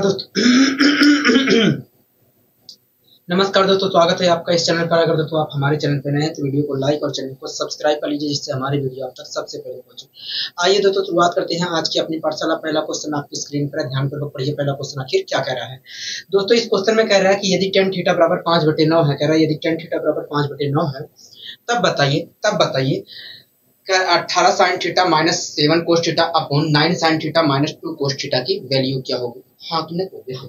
दोस्तों नमस्कार दोस्तों, स्वागत है आपका इस चैनल पर। अगर दोस्तों आप हमारे चैनल पर नए हैं तो वीडियो को लाइक और चैनल को सब्सक्राइब कर लीजिए, जिससे हमारी वीडियो आप तक सबसे पहले पहुंचे। आइए दोस्तों शुरुआत करते हैं आज की अपनी पाठशाला। पहला क्वेश्चन आपकी स्क्रीन पर ध्यानपूर्वक पढ़िए। पहला क्वेश्चन आखिर क्या कह रहा है दोस्तों? इस क्वेश्चन में कह रहा है कि यदि tan थीटा बराबर 5/9 है, कह रहा है यदि tan थीटा बराबर 5/9 है, तब बताइए 18 sin theta minus 7 cos theta upon 9 sin theta minus 2 cos theta की वैल्यू क्या होगी? हाँ कि नहीं? हाँ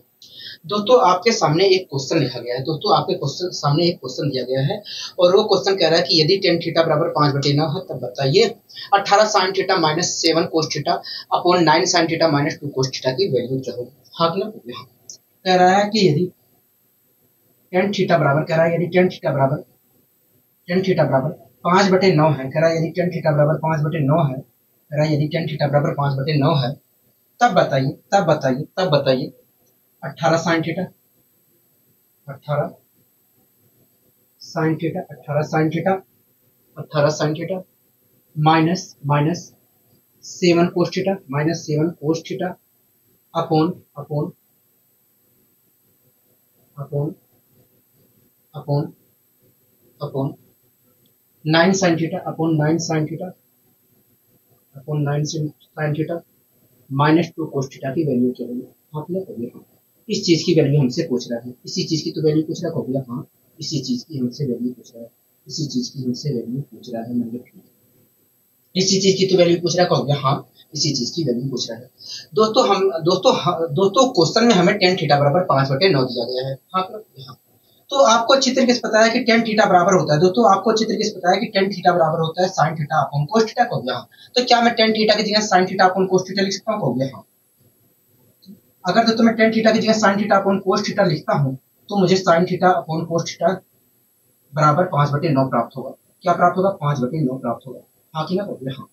दोस्तों, आपके सामने एक क्वेश्चन लिखा गया है। दोस्तों आपके सामने एक क्वेश्चन दिया गया है और वो क्वेश्चन कह रहा है कि यदि tan थीटा बराबर 5/9 है, तब बताइए 18 sin theta minus 7 cos theta upon 9 sin theta minus 2 cos theta की वैल्यू क्या होगी? हाँ कि नहीं? हाँ कह रहा है कि यदि tan थीटा बराबर 5/9 है, कह रहा है यदि tan थीटा बराबर 5/9 है, कह रहा है यदि tan थीटा बराबर 5/9 है, तब बताइए 18 sin theta 18 sin theta minus 7 cos theta upon 9 sin theta minus 2 cos theta की वैल्यू क्या होगी? आपने कभी इस चीज की वैल्यू हमसे पूछ रहा है, इसी चीज की तो वैल्यू पूछ रहा है। हाँ इसी चीज की हमसे वैल्यू पूछ रहा है, इसी चीज की हमसे वैल्यू पूछ रहा है। मतलब इसी चीज की तो वैल्यू पूछ रहा है। हाँ इसी चीज की वैल्यू पूछ रहा है। दोस्तों क्वेश्चन में हमें tan थीटा बराबर 5/9 दिया गया है। हाँ तो आपको अच्छी तरीके से पता है कि tan थीटा बराबर होता है। दोस्तों आपको अच्छी तरीके से पता है कि tan थीटा बराबर होता है sin theta upon cos theta को। हाँ तो क्या मैं tan थीटा की जगह sin theta upon cos theta लिख सकता हूँ? हाँ अगर दोस्तों मैं tan थीटा की जगह sin theta upon cos theta लिखता हूँ तो मुझे sin theta upon cos theta बराबर 5/9 प्राप्त होगा। क्या प्राप्त होगा? 5/9 प्राप्त होगा। हाँ कि ना? हाँ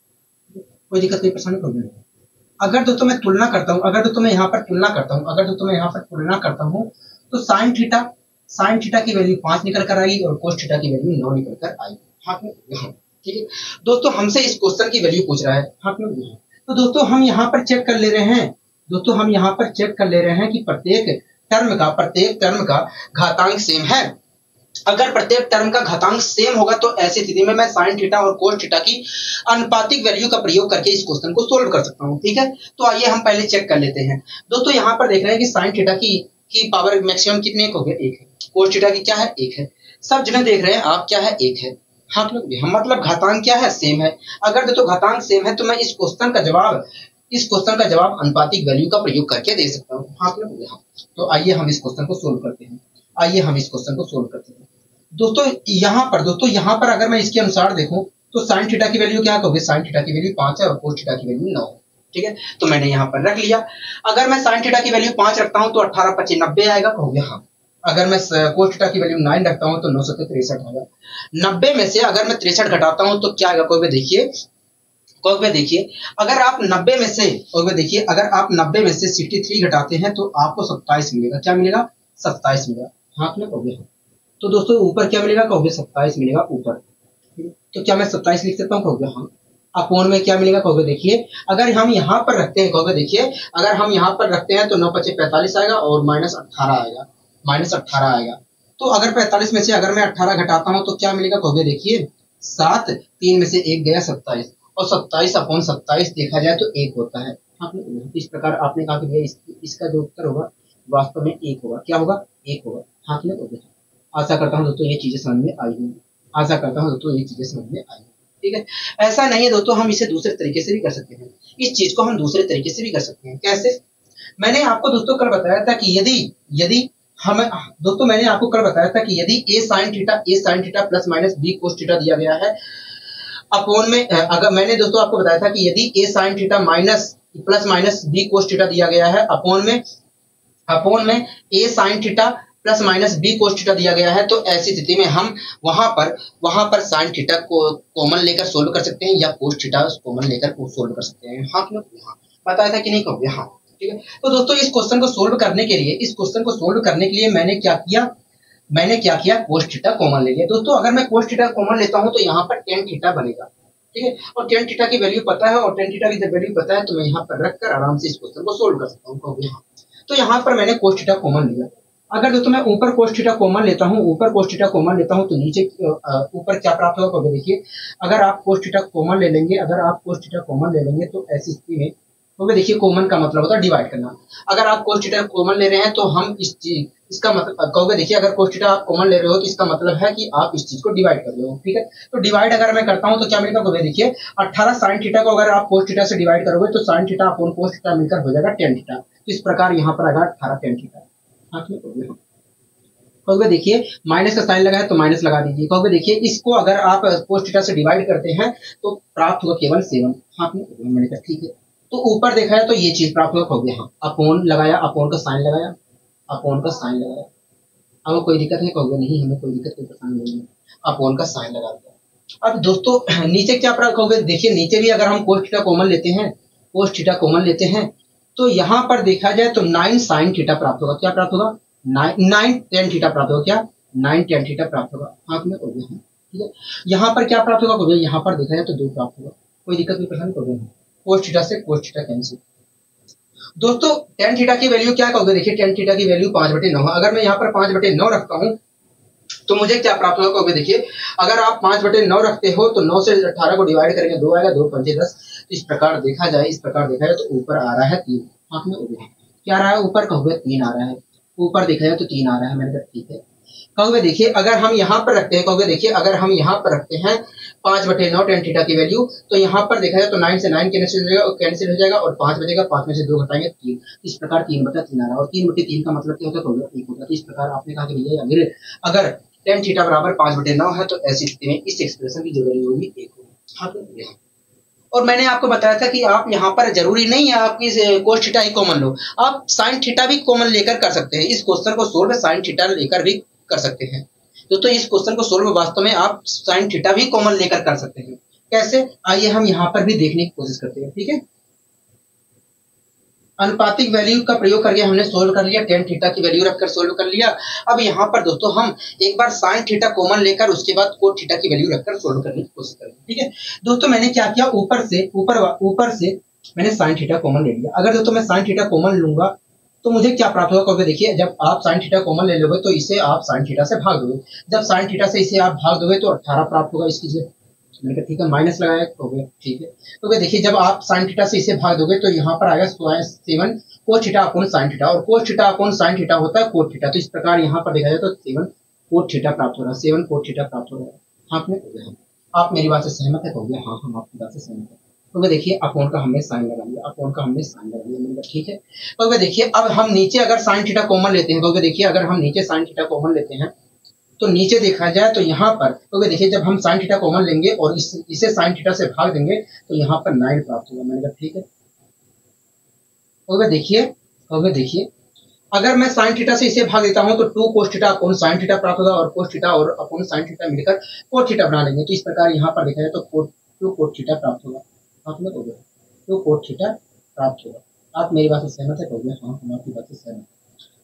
कोई दिक्कत कोई परेशानी प्रॉब्लम नहीं। अगर दोस्तों मैं तुलना करता हूँ तो sin थीटा की वैल्यू 5 निकल कर आएगी और cos थीटा की वैल्यू 9 निकल कर आएगी। हाँ ठीक है दोस्तों, हमसे इस क्वेश्चन की वैल्यू पूछ रहा है। हाँ तो दोस्तों हम यहाँ पर चेक कर ले रहे हैं कि प्रत्येक टर्म का घातांक सेम है। अगर प्रत्येक टर्म का घातांक सेम होगा तो ऐसी स्थिति में मैं sin थीटा और cos थीटा की अनुपातिक वैल्यू का प्रयोग करके इस क्वेश्चन को सोल्व कर सकता हूं। ठीक है, तो आइए हम पहले चेक कर लेते हैं। दोस्तों यहाँ पर देख रहे हैं कि sin थीटा की पावर मैक्सिमम कितने हो गए? 1 है। cos थीटा की क्या है? 1 है। सब जगह देख रहे हैं आप, क्या है? 1 है। हाँ मतलब घातांक क्या है? सेम है। अगर दोस्तों घातांक सेम है तो मैं इस क्वेश्चन का जवाब अनुपातिक वैल्यू का प्रयोग करके दे सकता हूँ। हाँ तो आइए हम इस क्वेश्चन को सोल्व करते हैं। दोस्तों यहाँ पर अगर मैं इसके अनुसार देखूं तो sin थीटा की वैल्यू क्या होगी? sin थीटा की वैल्यू 5 है और cos थीटा की वैल्यू 9 है। ठीक है, तो मैंने यहाँ पर रख लिया। अगर मैं sin थीटा की वैल्यू 5 रखता हूँ तो 18 × 5 = 90 आएगा। हाँ अगर मैं cos थीटा की वैल्यू 9 रखता हूँ तो 9 × 7 = 63 आएगा। 90 में से अगर मैं 63 घटाता हूँ तो क्या आएगा? कोई भी देखिए अगर आप 90 में से 63 घटाते हैं तो आपको 27 मिलेगा। क्या मिलेगा? 27 मिलेगा। हाँ तो दोस्तों ऊपर क्या मिलेगा? 27 मिलेगा ऊपर। तो क्या मैं 27 लिख सकता हूँ? हाँ अपोन में क्या मिलेगा? देखिए अगर हम यहाँ पर रखते हैं तो 9 × 5 = 45 आएगा और -18 आएगा। तो अगर 45 में से अगर मैं 18 घटाता हूँ तो क्या मिलेगा? देखिए 7, 3 में से 1 गया 27 और 27/27 देखा जाए तो 1 होता है। इस प्रकार आपने कहा कि इसका जो उत्तर होगा वास्तव में 1 होगा। क्या होगा? 1 होगा। हाँ आशा करता हूँ दोस्तों ये चीजें समझ में आई होंगी। ठीक है, ऐसा नहीं है दोस्तों, हम इसे दूसरे तरीके से भी कर सकते हैं। इस चीज को हम दूसरे तरीके से भी कर सकते हैं। कैसे? मैंने आपको दोस्तों कल बताया था कि यदि a sin theta plus minus b cos theta दिया गया है अपोन में, अगर मैंने दोस्तों आपको बताया था कि यदि a sin theta plus minus b cos theta दिया गया है अपोन में a sin theta plus minus b cos theta दिया गया है, तो ऐसी स्थिति में हम वहां पर sin थीटा को कॉमन लेकर सोल्व कर सकते हैं या cos थीटा कॉमन लेकर सोल्व कर सकते हैं। हाँ बताया था कि नहीं? हाँ ठीक है। तो दोस्तों इस क्वेश्चन को सोल्व करने के लिए मैंने क्या किया? cos थीटा कॉमन ले लिया। दोस्तों अगर मैं cos थीटा कॉमन लेता हूं तो यहाँ पर tan थीटा बनेगा। ठीक है, और tan थीटा की वैल्यू पता है तो मैं यहाँ पर रखकर आराम से इस क्वेश्चन को सोल्व कर सकता हूँ। तो यहाँ पर मैंने cos थीटा कॉमन लिया। अगर दोस्तों मैं ऊपर cos थीटा कॉमन लेता हूँ, तो नीचे ऊपर क्या प्राप्त होगा, तो देखिए अगर आप cos थीटा कॉमन ले लेंगे, तो ऐसी स्थिति में तो देखिए कॉमन का मतलब होता है डिवाइड करना। अगर आप cos थीटा कॉमन ले रहे हैं तो हम इसका मतलब कहोगे, देखिए अगर cos थीटा आप कॉमन ले रहे हो तो इसका मतलब है कि आप इस चीज को डिवाइड कर रहे हो, ठीक है। तो डिवाइड अगर मैं करता हूं तो क्या मिलेगा, कहोगे देखिए 18 sin थीटा को अगर आप cos थीटा से डिवाइड करोगे तो sin theta upon cos theta मिलकर हो जाएगा tan थीटा। तो इस प्रकार यहाँ पर आएगा 18 tan थीटा। कहोगे देखिए माइनस का साइन लगा है तो माइनस लगा दीजिए। कहोगे देखिए इसको अगर आप cos थीटा से डिवाइड करते हैं तो प्राप्त होगा केवल 7। मैंने कहा ठीक है। तो ऊपर देखा है तो ये चीज प्राप्त होगा, कहोगे हाँ, अपोन लगाया, अपोन का साइन लगाया। अब कोई दिक्कत है, कहोगे नहीं हमें कोई दिक्कत, कोई परेशानी नहीं है, अपोन का साइन लगा दिया। अब दोस्तों नीचे क्या प्राप्त, कहोगे देखिए नीचे भी अगर हम cos थीटा कॉमन लेते हैं तो यहाँ पर देखा जाए तो 9 sin थीटा प्राप्त होगा। क्या प्राप्त होगा, 9 tan थीटा प्राप्त होगा। क्या 9 tan थीटा प्राप्त होगा। हाथ में कहोगे हाँ, ठीक है। यहाँ पर क्या प्राप्त होगा, कहोगे यहाँ पर देखा जाए तो 2 प्राप्त होगा। कोई दिक्कत, कोई परेशानी, कहोगे cos थीटा से cos थीटा कैंसिल। दोस्तों tan थीटा की वैल्यू क्या, कहोगे देखिए tan थीटा की वैल्यू 5/9 है। अगर मैं यहाँ पर 5/9 रखता हूँ तो मुझे क्या प्राप्त होगा, कहोगे देखिए अगर आप 5/9 रखते हो तो 9 से 18 को डिवाइड करेंगे 2 आएगा, 2 5 10। इस प्रकार देखा जाए तो ऊपर आ रहा है 3। हाथ में क्या आ रहा है ऊपर, कहोगे 3 आ रहा है। ऊपर देखा जाए तो 3 आ रहा है। मैंने कहा ठीक है। कहोगे देखिए अगर हम यहाँ पर रखते हैं, 5/9 tan थीटा की वैल्यू, तो यहाँ पर देखा जाए तो 9 से 9 कैंसिल हो जाएगा और 5 बचेगा। 5 में से 2 घटाएंगे 3। इस प्रकार 3/3 आ रहा है। और 3/3 का मतलब क्या होता है, कहोगे 1 होता है। तो इस प्रकार आपने कहा कि भैया अगर tan थीटा बराबर 5/9 है तो ऐसी स्थिति में इस एक्सप्रेशन की जो वैल्यू होगी 1 होगी। हाँ तो और मैंने आपको बताया था कि आप यहाँ पर जरूरी नहीं है आपकी cos थीटा ही कॉमन लो, आप sin थीटा भी कॉमन लेकर कर सकते हैं। इस क्वेश्चन को सोल्व sin थीटा लेकर भी कर सकते हैं। दोस्तों इस क्वेश्चन को सोल्व वास्तव में आप sin थीटा भी कॉमन लेकर कर सकते हैं। कैसे, आइए हम यहाँ पर भी देखने की कोशिश करते हैं, ठीक है। अनुपातिक वैल्यू का प्रयोग करके हमने सोल्व कर लिया, tan थीटा की वैल्यू रखकर सोल्व कर लिया। अब यहाँ पर दोस्तों हम एक बार sin थीटा कॉमन लेकर उसके बाद cos थीटा की वैल्यू रखकर सोल्व करने की कोशिश करेंगे, ठीक है। दोस्तों मैंने क्या किया, ऊपर से मैंने sin थीटा कॉमन ले लिया। अगर दोस्तों मैं sin थीटा कॉमन लूंगा तो मुझे क्या प्राप्त होगा, क्योंकि देखिए जब आप sin थीटा कॉमन ले लोगे तो इसे आप sin थीटा से भाग दोगे। जब sin थीटा से इसे आप भाग दोगे तो 18 प्राप्त होगा इसकी जगह। मैंने कहा ठीक है, माइनस लगाया, ठीक है। तो देखिए जब आप sin थीटा से इसे भाग दोगे तो यहाँ पर आएगा 7 cos theta upon sin theta, और cos theta upon sin theta होता है cos थीटा। तो इस प्रकार यहाँ पर देखा जाए तो 7 cos थीटा प्राप्त हो रहा है, 7 cos थीटा प्राप्त हो रहा है। हाँ आपने कहोगे आप मेरी बात से सहमत है, कहोगे हाँ हम आपकी बात से सहमत है। तो देखिए अपॉन का हमने साइन लगा लिया, मैंने ठीक है। तो देखिए अब हम नीचे अगर sin थीटा कॉमन लेते हैं, तो देखिए अगर हम नीचे sin थीटा कॉमन लेते हैं तो नीचे देखा जाए तो यहाँ पर तो देखिए जब हम sin थीटा कॉमन लेंगे और इसे sin थीटा से भाग देंगे तो यहाँ पर 9 प्राप्त होगा। मैंने कहा ठीक है। तो देखिए अगर मैं sin थीटा से इसे भाग देता हूँ तो 2 cos theta upon sin theta प्राप्त होगा, और cos थीटा और अपॉन sin थीटा मिलकर cos थीटा बना लेंगे। तो इस प्रकार यहाँ पर देखा जाए तो 2 cos थीटा प्राप्त होगा। आपने कहोगे 2 cos थीटा प्राप्त होगा। आप मेरी बात से सहमत है, कहोगे हाँ हम आपकी बात से सहमत है।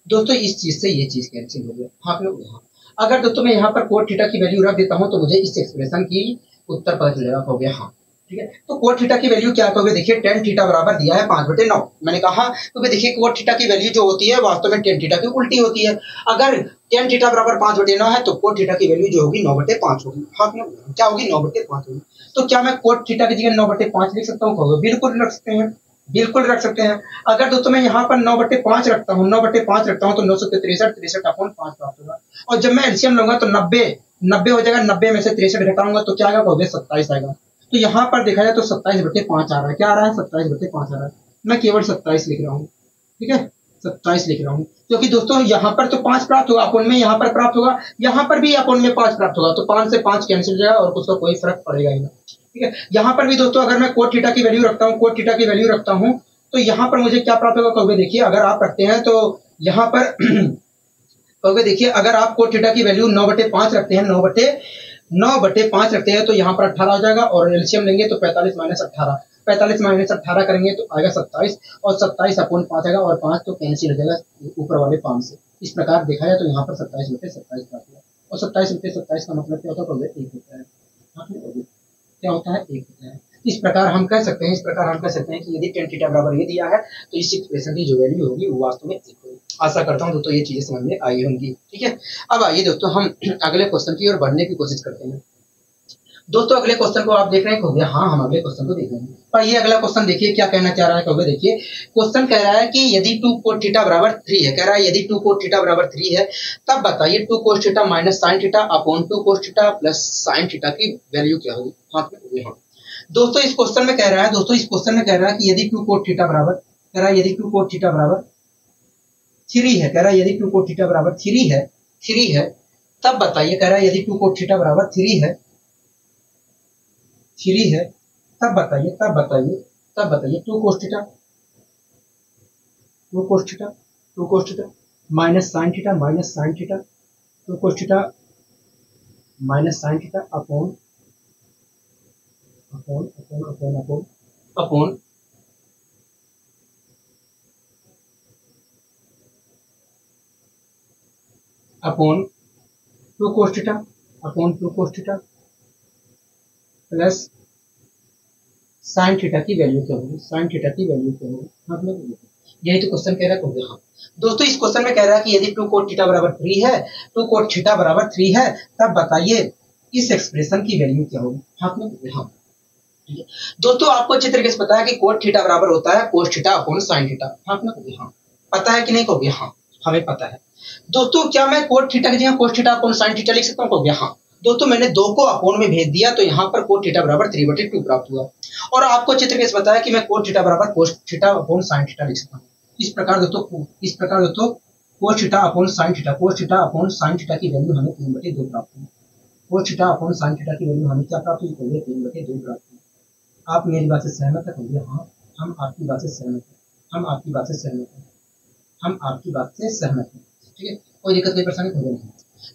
दोस्तों इस चीज से ये चीज कैंसिल हो गया। हाँ हाँ। अगर दोस्तों मैं यहाँ पर cos थीटा की वैल्यू रख देता हूँ तो मुझे इस एक्सप्रेशन की उत्तर पता चलेगा, कहोगे हाँ, ठीक है। तो cos थीटा की वैल्यू क्या, कहोगे देखिए tan थीटा बराबर दिया है 5/9। मैंने कहा क्योंकि देखिए cos थीटा की वैल्यू जो होती है वास्तव में tan थीटा की उल्टी होती है। अगर tan थीटा बराबर 5/9 है तो cos थीटा की वैल्यू जो होगी 9/5 होगी। हाँ क्या होगी, 9/5 होगी। तो क्या मैं cos थीटा की जगह 9/5 लिख सकता हूँ, कहोगे बिल्कुल रख सकते हैं, बिल्कुल रख सकते हैं। अगर दोस्तों मैं यहाँ पर 9/5 रखता हूँ, 9/5 रखता हूँ तो 9 से 63 अपॉन 5 प्राप्त होगा। और जब मैं एलसीएम लूंगा तो 90 हो जाएगा। 90 में से 63 घटाऊंगा तो क्या आएगा, कहोगे 27 आएगा। तो यहाँ पर देखा जाए तो 27/5 आ रहा है। क्या आ रहा है, 27/5 आ रहा है। मैं केवल 27 लिख रहा हूँ, ठीक है, 27 लिख रहा हूँ। क्योंकि दोस्तों यहाँ पर तो 5 प्राप्त होगा, अपॉन में यहाँ पर प्राप्त होगा, यहाँ पर भी अपॉन में 5 प्राप्त होगा। तो 5 से 5 कैंसिल हो जाएगा और उसका कोई फर्क पड़ेगा ही नहीं, ठीक है। यहाँ पर भी दोस्तों अगर मैं cos थीटा की वैल्यू रखता हूँ तो यहाँ पर मुझे क्या प्राप्त होगा, कहोगे देखिए अगर आप रखते हैं तो यहाँ पर कहोगे देखिए अगर आप cos थीटा की वैल्यू 9/5 रखते हैं, 9/5 रखते हैं तो यहाँ पर 18 हो जाएगा। और एलसीएम लेंगे तो 45 - 18 करेंगे तो आएगा 27, और 27 अपॉन 5 आएगा, और 5 तो कैंसिल हो जाएगा ऊपर वाले 5 से। इस प्रकार देखा जाए तो यहाँ पर 27/27 प्राप्त हुआ। और 27/27 का मतलब क्या होता है, 1 होता है। क्या होता है, 1 होता है। इस प्रकार हम कह सकते हैं कि यदि tan थीटा बराबर ये दिया है तो इस एक्सप्रेशन की जो वैल्यू होगी वो वास्तव में 1 होगी। आशा करता हूँ दोस्तों ये चीजें समझ में आई होंगी। ठीक है, अब आइए दोस्तों हम अगले क्वेश्चन की ओर बढ़ने की कोशिश करते हैं। दोस्तों अगले क्वेश्चन को आप देख रहे हैं कहोगे हाँ हम अगले क्वेश्चन को देख रहे हैं। पर ये अगला क्वेश्चन देखिए क्या कहना चाह रहा है। कहोगे देखिए क्वेश्चन कह रहा है कि यदि 2 cos थीटा बराबर 3 है, कह रहा है यदि 2 cos थीटा बराबर 3 है तब बताइए 2 cos theta minus sign theta upon 2 cos theta plus sign theta की वैल्यू क्या होगी। हाँ दोस्तों इस क्वेश्चन में कह रहा है कि यदि 2 cos थीटा बराबर 3 है, यदि 2 cos थीटा बराबर 3 है तब बताइए, कह रहा है यदि 2 cos थीटा बराबर 3 है तब बताइए 2 cos theta minus sine theta 2 cos theta minus sign theta upon upon 2 cos theta plus sign theta की वैल्यू क्या होगी। मतलब यही तो क्वेश्चन कह रहा है। हाँ दोस्तों इस क्वेश्चन में कह रहा है कि यदि 2 cos थीटा बराबर 3 है, 2 cos थीटा बराबर 3 है तब बताइए इस एक्सप्रेशन की वैल्यू क्या होगी। हाँ दोस्तों आपको अच्छी तरीके से पता है कि cos थीटा बराबर होता है cos theta upon sine theta. हाँ पता है कि नहीं कहोगे। हाँ हमें पता है। दोस्तों क्या मैं cos थीटा की जगह cos theta upon sine theta लिख सकता हूँ कहोगे। हाँ दोस्तों मैंने 2 को अपोन में भेज दिया तो यहाँ पर cos थीटा बराबर 3/2 प्राप्त हुआ। और आपको अच्छे तरीके से बताया कि मैं cos थीटा बराबर cos theta upon sine theta लिख सकता हूँ। इस प्रकार दोस्तों cos theta upon sine theta की वैल्यू हमें 3/2 प्राप्त हुई। cos theta upon sine theta की वैल्यू हमें क्या प्राप्त हुई, 3/2 प्राप्त हुई। आप मेरी बात से सहमत है कहोगे। हाँ हम आपकी बात से सहमत हैं। ठीक है, कोई दिक्कत कोई परेशानी नहीं।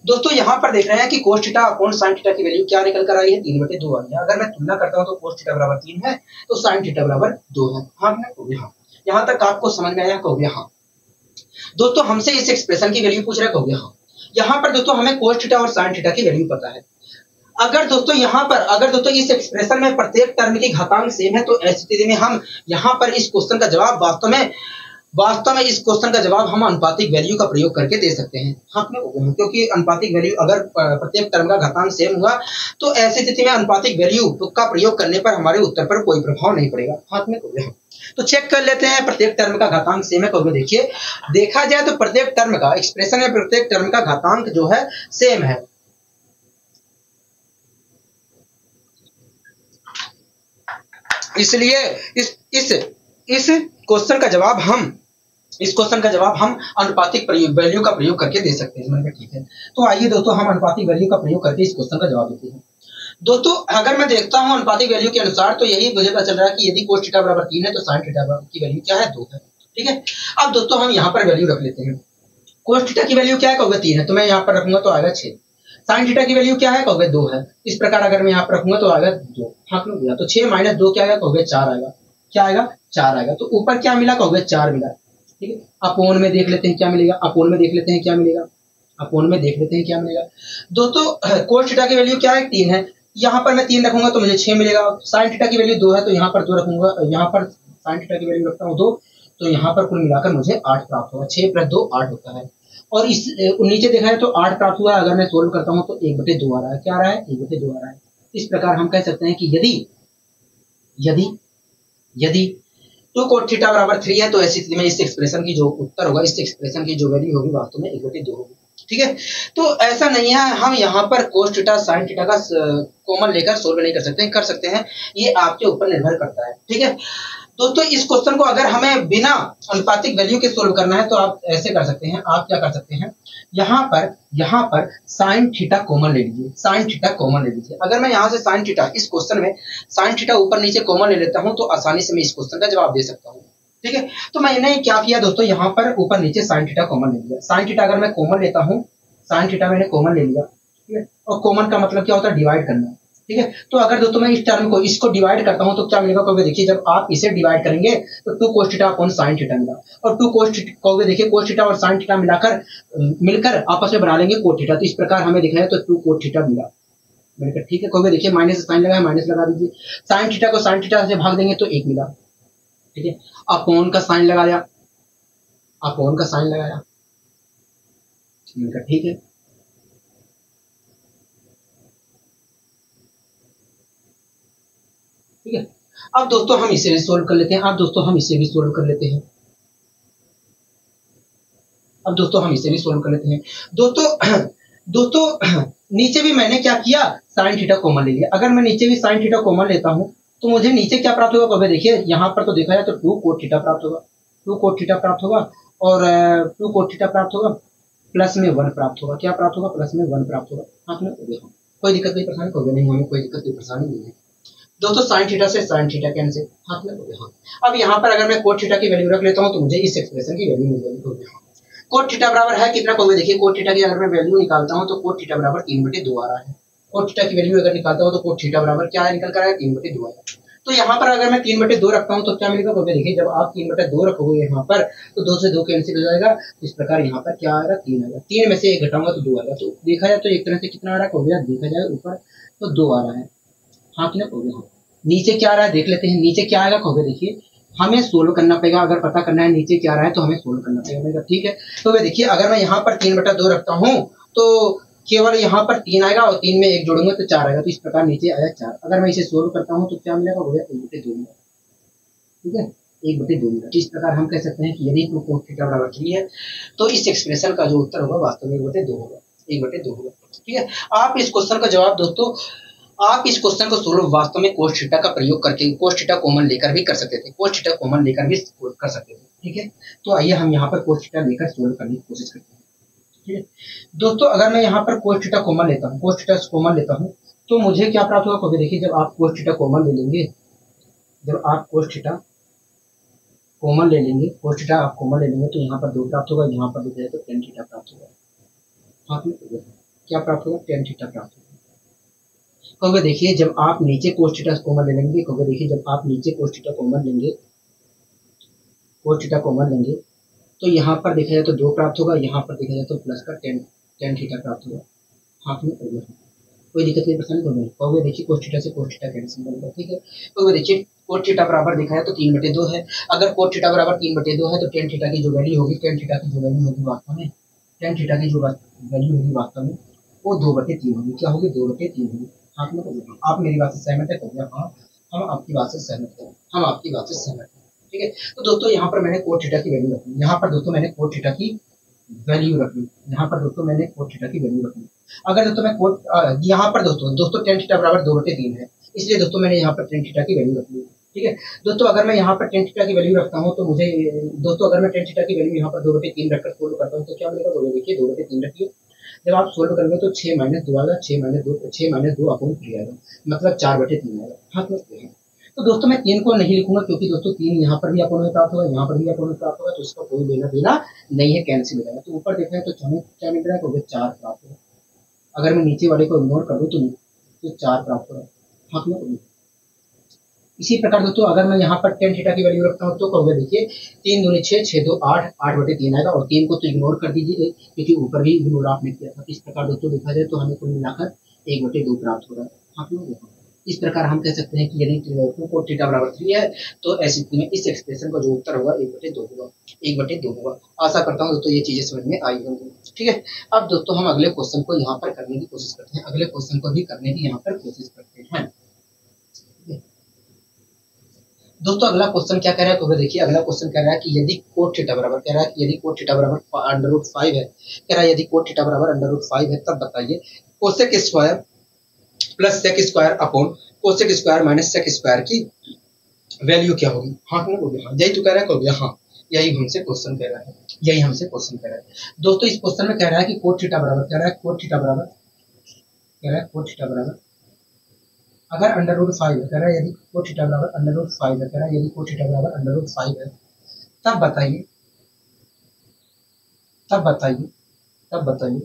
दोस्तों यहाँ पर देख रहे हैं कि cos theta upon sine theta की वैल्यू क्या निकल कर आई है, 3/2 आई है। अगर मैं तुलना करता हूँ तो cos थीटा बराबर 3 है तो साइन थीटा बराबर 2 है। हाँ यहाँ तक आपको समझ में आया कहोगे। हाँ दोस्तों हमसे इस एक्सप्रेशन की वैल्यू पूछ रहे कहोगे। हाँ यहाँ पर दोस्तों हमें cos थीटा और साइन थीटा की वैल्यू पता है। अगर दोस्तों इस एक्सप्रेशन में प्रत्येक टर्म की घातांक सेम है तो ऐसी स्थिति में हम यहाँ पर इस क्वेश्चन का जवाब वास्तव में इस क्वेश्चन का जवाब हम अनुपातिक वैल्यू का प्रयोग करके दे सकते हैं। हाँ क्योंकि अनुपातिक वैल्यू अगर प्रत्येक टर्म का घातांक सेम हुआ तो ऐसी स्थिति में अनुपातिक वैल्यू का प्रयोग करने पर हमारे उत्तर पर कोई प्रभाव नहीं पड़ेगा। हाथ में तो चेक कर लेते हैं प्रत्येक टर्म का घातांक सेम है कहोगे। देखिए देखा जाए तो प्रत्येक टर्म का एक्सप्रेशन में प्रत्येक टर्म का घातांक जो है सेम है। इसलिए इस क्वेश्चन का जवाब हम अनुपातिक वैल्यू का प्रयोग करके दे सकते हैं। मैंने ठीक है, तो आइए दोस्तों हम अनुपातिक वैल्यू का प्रयोग करके इस क्वेश्चन का जवाब देते हैं। दोस्तों अगर मैं देखता हूं अनुपातिक वैल्यू के अनुसार तो यही मुझे पता चल रहा है कि यदि cos थीटा बराबर 3 है तो sin थीटा की वैल्यू क्या है, 2 है। ठीक है, अब दोस्तों हम यहाँ पर वैल्यू रख लेते हैं। cos थीटा की वैल्यू क्या है कहोगे, 3 है तो मैं यहाँ पर रखूंगा तो आएगा 6। sin थीटा की वैल्यू क्या है कहोगे, 2 है। इस प्रकार अगर मैं यहाँ पर रखूंगा तो आएगा 2। हाँ गया तो 6 माइनस 2 क्या आएगा कहोगे, 4 आएगा। क्या आएगा, 4 आएगा। तो ऊपर क्या मिला कहोगे, 4 मिला। ठीक है, अपोन में देख लेते हैं क्या मिलेगा, अपोन में देख लेते हैं क्या मिलेगा। दोस्तों cos थीटा की वैल्यू क्या है, 3 है। यहाँ पर मैं 3 रखूंगा तो मुझे 6 मिलेगा। sin थीटा की वैल्यू 2 है तो यहाँ पर 2 रखूंगा, यहाँ पर sin थीटा की वैल्यू रखता हूँ 2 तो यहाँ पर कुल मिलाकर मुझे 8 प्राप्त होगा। 6 + 2 8 होता है। और इस नीचे देखा है तो 8 प्राप्त हुआ। अगर मैं सोल्व करता हूँ तो 1/2 आ रहा है। क्या आ रहा है, 1/2 आ रहा है। इस प्रकार हम कह सकते हैं कि यदि 2 cos थीटा बराबर 3 है तो ऐसी स्थिति में इस एक्सप्रेशन की जो उत्तर होगा, इस एक्सप्रेशन की जो वैल्यू होगी वास्तव में 1/2 होगी। ठीक है, तो ऐसा नहीं है हम यहाँ पर cos थीटा sin थीटा का कॉमन लेकर सोल्व नहीं कर सकते हैं, ये आपके ऊपर निर्भर करता है। ठीक है दोस्तों, इस क्वेश्चन को अगर हमें बिना अनुपातिक वैल्यू के सोल्व करना है तो आप ऐसे कर सकते हैं। आप क्या कर सकते हैं, यहाँ पर sin थीटा कॉमन ले लीजिए। अगर मैं यहाँ से sin थीटा, इस क्वेश्चन में sin थीटा ऊपर नीचे कॉमन ले लेता हूँ तो आसानी से मैं इस क्वेश्चन का जवाब दे सकता हूँ। ठीक है, तो मैंने क्या किया दोस्तों, यहाँ पर ऊपर नीचे sin थीटा कॉमन ले लिया। sin थीटा अगर मैं कॉमन लेता हूँ, sin थीटा मैंने कॉमन ले लिया। ठीक है, और कॉमन का मतलब क्या होता है, डिवाइड करना। ठीक है, तो अगर दोस्तों मैं इस टर्म को इसको डिवाइड करता हूं तो क्या मिलेगा कहोगे, देखिए जब आप इसे डिवाइड करेंगे तो 2 cos theta upon sin theta मिला। और 2 cos कहोगे, देखिए cos थीटा और sin थीटा मिलकर आपस में बना लेंगे cos थीटा। तो इस प्रकार हमें दिख रहा है तो 2 cos थीटा मिला। मैंने कहा ठीक है, कहोगे देखिए माइनस से साइन लगा है, माइनस लगा दीजिए। साइन थीटा को साइन थीटा से भाग देंगे तो 1 मिला, ठीक है। अपॉन का साइन लगाया, अपॉन का साइन लगाया, मैंने कहा ठीक है। ठीक है, अब दोस्तों हम इसे भी सोल्व कर लेते हैं। अब दोस्तों हम इसे भी सोल्व कर लेते हैं। अब दोस्तों हम इसे भी सोल्व कर लेते हैं। दोस्तों दोस्तों नीचे भी मैंने क्या किया, साइन थीटा कॉमन ले लिया। अगर मैं नीचे भी साइन थीटा कॉमन लेता हूं तो मुझे नीचे क्या प्राप्त होगा, कभी देखिए यहाँ पर तो देखा जाए तो 2 कोट थीटा प्राप्त होगा, 2 कोट थीटा प्राप्त होगा, और 2 कोट थीटा प्राप्त होगा, प्लस में 1 प्राप्त होगा। क्या प्राप्त होगा, प्लस में 1 प्राप्त होगा। आपने देखा कोई दिक्कत नहीं, परेशानी होगी नहीं, हमें कोई दिक्कत नहीं परेशानी नहीं है। दोस्तों साइन थीटा से साइन थीटा कैंसिल, हाथ में हो गया। अब यहाँ पर अगर मैं कोट थीटा की वैल्यू रख लेता हूँ तो मुझे इस एक्सप्रेशन की वैल्यू मिल जाएगी। कोट थीटा बराबर है कितना, को देखिए कोट थीटा की अगर मैं वैल्यू निकालता हूँ तो कोट थीटा बराबर 3/2 आ रहा है। कोट थीटा की वैल्यू अगर निकालता हूँ तो कोट थीटा बराबर क्या निकल कर आया, 3/2 आया। तो यहाँ पर अगर मैं 3/2 रखता हूँ तो क्या मिलेगा, तो देखिए जब आप 3/2 रखोगे यहाँ पर तो 2 से 2 कैंसिल हो जाएगा। इस प्रकार यहाँ पर क्या आएगा, 3 आएगा। 3 में से 1 घटाऊंगा तो 2 आएगा। तो देखा जाए तो एक तरह से कितना आ रहा है, हो गया देखा जाए ऊपर तो 2 आ रहा है। हाँ कि ना, हो गया। नीचे क्या आ रहा है देख लेते हैं, नीचे क्या आएगा, कहोगे देखिए हमें सोल्व करना पड़ेगा। अगर पता करना है नीचे क्या आ रहा है तो हमें सोल्व करना पड़ेगा, ठीक है। तो वे देखिए अगर मैं यहाँ पर 3/2 रखता हूँ तो केवल यहाँ पर 3 आएगा और 3 में 1 जोड़ूंगा तो 4 आएगा। तो इस प्रकार नीचे आया 4। अगर मैं इसे सोल्व करता हूँ तो क्या मिलेगा, हो गया 1/2 मिलेगा, ठीक है, 1/2 मिलेगा। इस प्रकार हम कह सकते हैं कि यदि कोट थीटा बराबर 3 है तो इस एक्सप्रेशन का जो उत्तर होगा वास्तव में 1/2 होगा, 1/2 होगा, ठीक है। आप इस क्वेश्चन का जवाब दोस्तों, आप इस क्वेश्चन को सोल्व वास्तव में कोस थीटा का प्रयोग करके कोस थीटा कॉमन लेकर भी कर सकते थे, कोस थीटा कॉमन लेकर भी सोल्व कर सकते थे, ठीक है। तो आइए हम यहाँ पर कोस थीटा लेकर सोल्व करने की कोशिश करते हैं, ठीक है। दोस्तों अगर मैं यहाँ पर कोस थीटा कॉमन लेता हूँ, कोस थीटा कॉमन लेता हूँ तो मुझे क्या प्राप्त होगा, देखिए जब आप कोस थीटा कॉमन ले लेंगे, जब आप कोस थीटा कॉमन ले लेंगे, कोस थीटा आप कॉमन ले लेंगे तो यहाँ पर 2 प्राप्त होगा, यहाँ पर देखा जाए तो tan थीटा प्राप्त होगा। हाँ क्या प्राप्त होगा, tan थीटा प्राप्त होगा। कहोगे देखिए जब आप नीचे कोस थीटा कॉमन ले लेंगे, कहोगे देखिए जब आप नीचे कोस थीटा कॉमन लेंगे, कोस थीटा कॉमन लेंगे तो यहाँ पर देखा जाए तो 2 प्राप्त होगा, यहाँ पर देखा जाए तो प्लस का tan थीटा प्राप्त होगा। हाथ में हो गया, कोई दिक्कत नहीं परेशानी तो नहीं। कहोगे देखिए कोस थीटा से कोस थीटा कैंसिल बनेगा, ठीक है। कहोगे देखिए कोस थीटा बराबर देखा है तो 3/2 है। अगर कोस थीटा बराबर 3/2 है तो tan थीटा की जो वैल्यू होगी, tan थीटा की जो वैल्यू होगी वास्तव में, tan थीटा की जो वैल्यू होगी वास्तव में वो 2/3 होगी। क्या होगी, 2/3 होगी। हाथ में तो आप मेरी बात से सहमत है, कहोगे हाँ हम आपकी बात से सहमत हैं, हम आपकी बात से सहमत हैं, ठीक है। तो दोस्तों यहाँ पर मैंने कोट थीटा की वैल्यू रखी, यहाँ पर दोस्तों मैंने कोट थीटा की वैल्यू रखी, यहाँ पर दोस्तों मैंने कोट थीटा की वैल्यू रखी। अगर दोस्तों मैं कोट यहाँ पर दोस्तों tan थीटा बराबर 2/3 है, इसलिए दोस्तों मैंने यहाँ पर tan थीटा की वैल्यू रखी, ठीक है। दोस्तों अगर मैं यहाँ पर tan थीटा की वैल्यू रखता हूँ तो मुझे दोस्तों अगर मैं tan थीटा की वैल्यू यहाँ पर 2/3 रखकर सोल्व करता हूँ तो क्या मिलेगा, तो देखिए 2/3 रखिए, जब आप सोल्व करेंगे तो 6 - 2 आएगा, 6 - 2 अपॉन 3 आएगा, मतलब 4/3 आएगा। हाथ में तो दोस्तों मैं 3 को नहीं लिखूंगा क्योंकि दोस्तों 3 यहाँ पर भी अपॉन में प्राप्त होगा, यहाँ पर भी अपॉन में प्राप्त होगा, तो इसका कोई लेना देना नहीं है, कैंसिल हो जाएगा। तो ऊपर देख रहे हैं तो हमें क्या मिल रहा है, तो 4 प्राप्त होगा। अगर मैं नीचे वाले को इग्नोर कर दूँ तो 4 प्राप्त होगा। हाथ में इसी प्रकार दोस्तों अगर मैं यहाँ पर tan थीटा की वैल्यू रखता हूँ तो कहोगे देखिए 3 दूनी 6, 6 2 8, 8/3 आएगा, और 3 को तो इग्नोर कर दीजिए क्योंकि ऊपर भी इग्नोर आपने किया था। इस प्रकार दोस्तों देखा जाए तो हमें कुल मिलाकर 1/2 प्राप्त होगा। आप लोग देखो इस प्रकार हम कह सकते हैं कि यदि कोट थीटा बराबर 3 है तो ऐसी स्थिति में इस एक्सप्रेशन का जो उत्तर होगा 1/2 होगा, 1/2 होगा। आशा करता हूँ दोस्तों ये चीजें समझ में आई होंगी, ठीक है। अब दोस्तों हम अगले क्वेश्चन को यहाँ पर करने की कोशिश करते हैं, अगले क्वेश्चन को भी करने की यहाँ पर कोशिश करते हैं। दोस्तों अगला क्वेश्चन क्या कह रहा है, तो देखिए अगला क्वेश्चन कह रहा है कि यदि कोट थीटा बराबर कह रहा है कि यदि कोट थीटा बराबर √5 है, कह रहा है यदि कोट थीटा बराबर √5 है तब बताइए cosec square plus sec square upon cosec square minus sec square की वैल्यू क्या होगी। हाँ क्यों हो गया, यही तो कह रहा है, हो गया हाँ यही हमसे क्वेश्चन कह रहा है, यही हमसे क्वेश्चन कह रहा है। दोस्तों इस क्वेश्चन में कह रहा है कि कोट थीटा बराबर कह रहा है, कोट थीटा बराबर कह रहा है, कोट थीटा बराबर अगर √5 है, कह रहा है यदि कोट थीटा बराबर √5 है, कह रहा है यदि कोट थीटा बराबर √5 है तब बताइए, तब बताइए, तब बताइए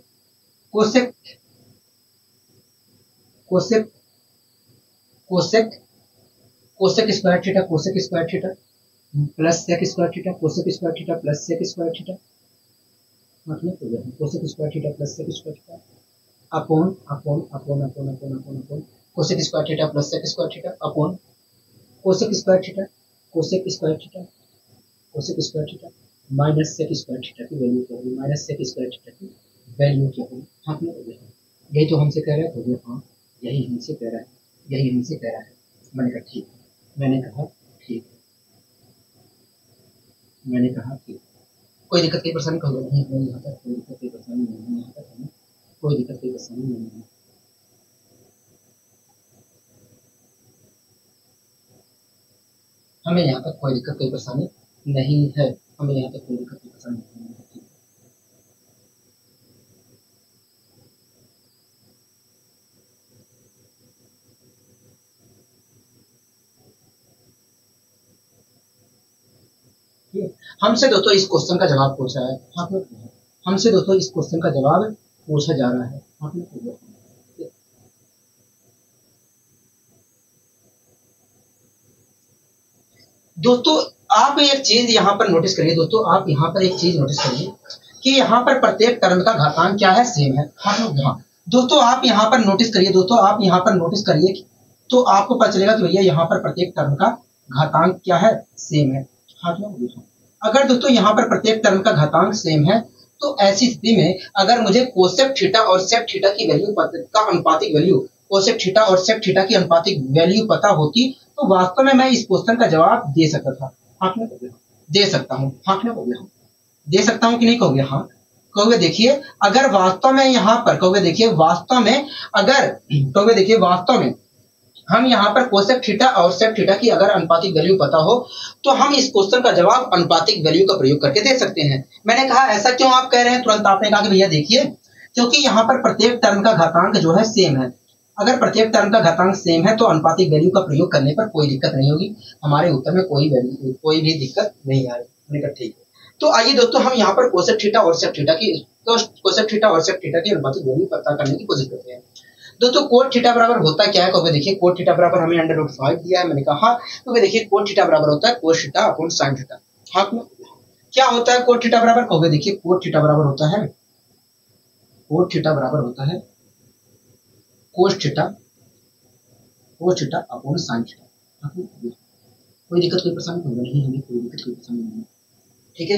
cosec cosec cosec cosec square theta, cosec square theta plus sec square theta, cosec square theta plus sec square theta, मतलब cosec square theta plus sec square theta upon upon upon upon upon upon upon cosec square theta plus sec square theta upon cosec square theta cosec square theta cosec square theta minus sec square theta की value क्या होगी, minus sec square theta की value क्या होगी। हाँ हो गया, यही तो हमसे कह रहा है, हो गया। हाँ यही हमसे कह रहा है, यही हमसे कह रहा है। मैंने कहा ठीक, मैंने कहा ठीक, मैंने कहा ठीक। कोई दिक्कत की परेशानी कहोगे नहीं, हमें यहाँ पर कोई दिक्कत की परेशानी नहीं है, यहाँ पर हमें कोई दिक्कत की परेशानी नहीं है। हमें यहाँ तक कोई दिक्कत कोई परेशानी नहीं है, हमें यहाँ तक कोई दिक्कत कोई परेशानी नहीं है। हमसे दोस्तों इस क्वेश्चन का जवाब पूछा है, हमसे दोस्तों इस क्वेश्चन का जवाब पूछा जा रहा है। दोस्तों आप एक चीज यहाँ पर नोटिस करिए, दोस्तों आप यहाँ पर एक चीज नोटिस करिए कि यहाँ पर प्रत्येक टर्म का घातांक क्या है, सेम है। हाँ दोस्तों आप यहाँ पर नोटिस करिए, दोस्तों आप यहाँ पर नोटिस करिए तो आपको पता चलेगा कि भैया यहाँ पर प्रत्येक टर्म का घातांक क्या है, सेम है। अगर दोस्तों यहाँ पर प्रत्येक टर्म का घातांक सेम है तो ऐसी स्थिति में अगर मुझे कोसेक थीटा और सेक थीटा की वैल्यू का अनुपातिक वैल्यू, कोसेक थीटा और सेक थीटा की अनुपातिक वैल्यू पता होती तो वास्तव में मैं इस क्वेश्चन का जवाब दे सकता था। हाँ दे सकता हूँ, हाँ दे सकता हूँ कि नहीं कहोगे। हाँ कहोगे देखिए, अगर वास्तव में यहाँ पर कहोगे देखिए, वास्तव में अगर कहोगे देखिए, वास्तव में हम यहाँ पर कोसेक थीटा और सेक थीटा की अगर अनुपातिक वैल्यू पता हो तो हम इस क्वेश्चन का जवाब अनुपातिक वैल्यू का प्रयोग करके दे सकते हैं। मैंने कहा ऐसा क्यों आप कह रहे हैं, तुरंत आपने कहा कि भैया देखिए क्योंकि यहाँ पर प्रत्येक टर्म का घातांक जो है सेम है। अगर प्रत्येक टर्म का घातांक सेम है तो अनुपातिक वैल्यू का प्रयोग करने पर कोई दिक्कत नहीं होगी, हमारे उत्तर में कोई भी दिक्कत नहीं आएगी। ठीक है, तो आइए दोस्तों हम यहाँ पर कोसेक थीटा और सेक थीटा की अनुपातिक वैल्यू पता करने की कोशिश करते हैं। दोस्तों कोट थीटा बराबर होता क्या है, कहोगे देखिए कोट थीटा बराबर हमें √5 दिया है। मैंने कहा तो देखिए कोट थीटा बराबर होता है कोस थीटा अपॉन साइन थीटा। हाँ क्या होता है कोट थीटा बराबर, कहोगे देखिए कोट थीटा बराबर होता है, कोट थीटा बराबर होता है कोस थीटा अपॉन साइन थीटा। कोई दिक्कत कोई परेशानी नहीं, हमें कोई दिक्कत कोई परेशानी नहीं। ठीक है,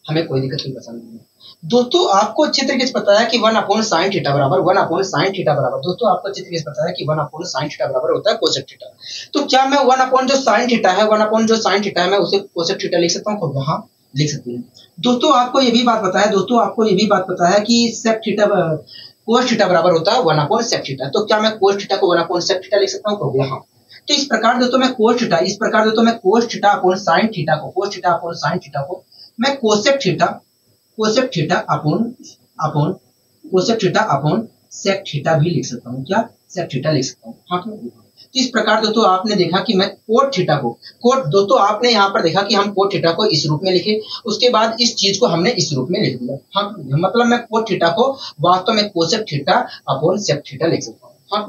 हमें कोई दिक्कत कोई परेशानी नहीं है। दोस्तों आपको अच्छे तरीके से पता है कि 1/sin थीटा बराबर 1/sin थीटा बराबर, दोस्तों आपको अच्छे तरीके से पता है कि 1/sin थीटा बराबर होता है कोसेक थीटा। तो क्या मैं 1 जो sin थीटा है, 1 जो sin थीटा है, मैं उसे कोसेक थीटा लिख सकता हूँ? हाँ लिख सकते हैं। दोस्तों आपको ये भी बात पता है, दोस्तों आपको ये भी बात पता है कि सेक थीटा कोस थीटा बराबर होता है 1/sec थीटा। तो क्या मैं कोस थीटा को 1/sec थीटा लिख सकता हूँ? हाँ। तो इस प्रकार दोस्तों मैं कोस थीटा, इस प्रकार दोस्तों मैं cos theta upon sine theta को, cos theta upon sine theta को मैं cosec theta upon sec theta भी लिख सकता हूँ। क्या सेक थीटा लिख सकता हूँ? हाँ तो इस प्रकार दोस्तों आपने देखा कि मैं कोट थीटा को दोस्तों आपने यहाँ पर देखा कि हम कोट थीटा को इस रूप में लिखे, उसके बाद इस चीज को हमने इस रूप में लिख दिया। हाँ मतलब मैं कोट थीटा को वास्तव में cosec theta upon sec theta लिख सकता हूँ। हाँ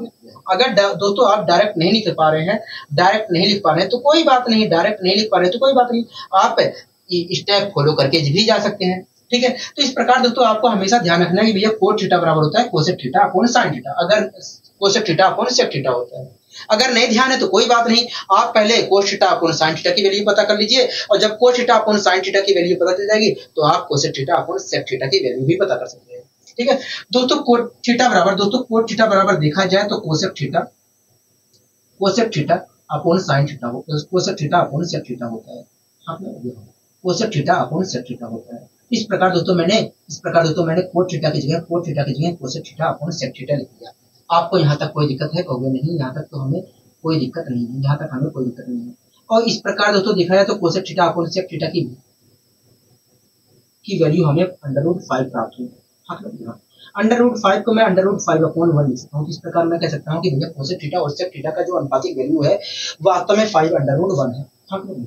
अगर दोस्तों आप डायरेक्ट नहीं लिख पा रहे हैं, डायरेक्ट नहीं लिख पा रहे हैं तो कोई बात नहीं, डायरेक्ट नहीं लिख पा रहे हैं तो कोई बात नहीं, आप स्टेप फॉलो करके भी जा सकते हैं। ठीक है, तो इस प्रकार दोस्तों आपको हमेशा ध्यान रखना है कि भैया कोट थीटा बराबर होता है cosec theta upon sine theta, अगर cosec theta upon sec theta होता है। अगर नहीं ध्यान है तो कोई बात नहीं, आप पहले cos theta upon sine theta की वैल्यू पता कर लीजिए और जब cos theta upon sine theta की वैल्यू पता चल जाएगी तो आप cosec theta upon sec theta की वैल्यू भी पता कर सकते हैं। ठीक है दोस्तों, कोट थीटा बराबर देखा जाए तो cosec theta upon sine theta हो, cosec theta upon sec theta होता है। Cosec theta upon sec theta होता है। इस प्रकार दोस्तों मैंने कोट थीटा की जगह cosec theta upon sec theta लिख दिया। आपको यहाँ तक कोई दिक्कत है? कहोगे नहीं, यहाँ तक तो हमें कोई दिक्कत नहीं है, यहाँ तक हमें कोई दिक्कत नहीं है। और इस प्रकार दोस्तों देखा जाए तो cosec theta upon sec theta की वैल्यू हमें √5 प्राप्त हुई। √5 को मैं √5/1 लिख सकता हूँ। इस प्रकार मैं कह सकता हूँ कि भैया कोसेक थीटा और सेक थीटा का जो अनुपातिक वैल्यू है वास्तव में 5/1 है।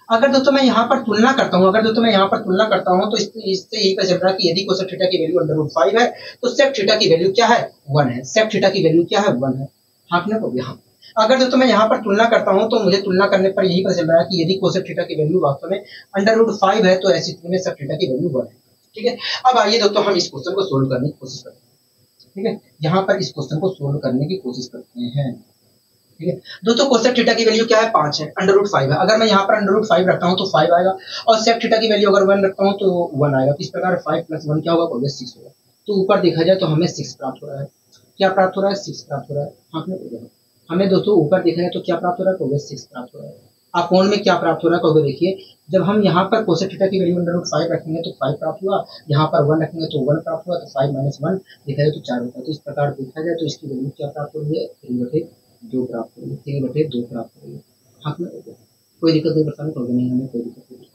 अगर दोस्तों मैं यहाँ पर तुलना करता हूँ, तो इससे यही पता चल रहा है कि यदि कोसेक थीटा की वैल्यू √5 है तो सेक थीटा की वैल्यू क्या है? 1 है। सेक थीटा की वैल्यू क्या है? 1 है। हाँ यहाँ अगर दोस्तों मैं यहाँ पर तुलना करता हूँ तो मुझे तुलना करने पर यही पता चल रहा है कि यदि कोसेक थीटा की वैल्यू वास्तव में √5 है तो ऐसी स्थिति में सेक थीटा की वैल्यू 1 है। ठीक है, अब आइए दोस्तों हम इस क्वेश्चन को सोल्व करने की कोशिश करते हैं। ठीक है, यहाँ पर इस क्वेश्चन को सोल्व करने की कोशिश करते हैं। ठीक है दोस्तों, कोसेक थीटा की वैल्यू क्या है 5 है, √5 है। अगर मैं यहाँ पर √5 रखता हूँ तो 5 आएगा, और सेक थीटा की वैल्यू अगर 1 रखता हूँ तो 1 आएगा। तो इस प्रकार 5 + 1 क्या होगा, हो गया 6 होगा। तो ऊपर देखा जाए तो हमें 6 प्राप्त हो रहा है। क्या प्राप्त हो रहा है, 6 प्राप्त हो रहा है। हाँ, हमें दोस्तों ऊपर देखा जाए तो क्या प्राप्त हो रहा है, हो गया 6 प्राप्त हो रहा है। अपोन में क्या प्राप्त हो रहा है, तो देखिए जब हम यहाँ पर कोसेक थीटा की वैल्यू √5 रखेंगे तो 5 प्राप्त हुआ, यहाँ पर 1 रखेंगे तो 1 प्राप्त हुआ, तो 5 - 1 देखा जाए तो 4 होता है। तो इस प्रकार देखा जाए तो इसकी वैल्यू क्या प्राप्त हो रही है, 3/2 प्राप्त हो रही है, 3/2 प्राप्त हो रही है। हाथ में कोई दिक्कत नहीं, परेशानी कोई नहीं, हमें कोई दिक्कत नहीं।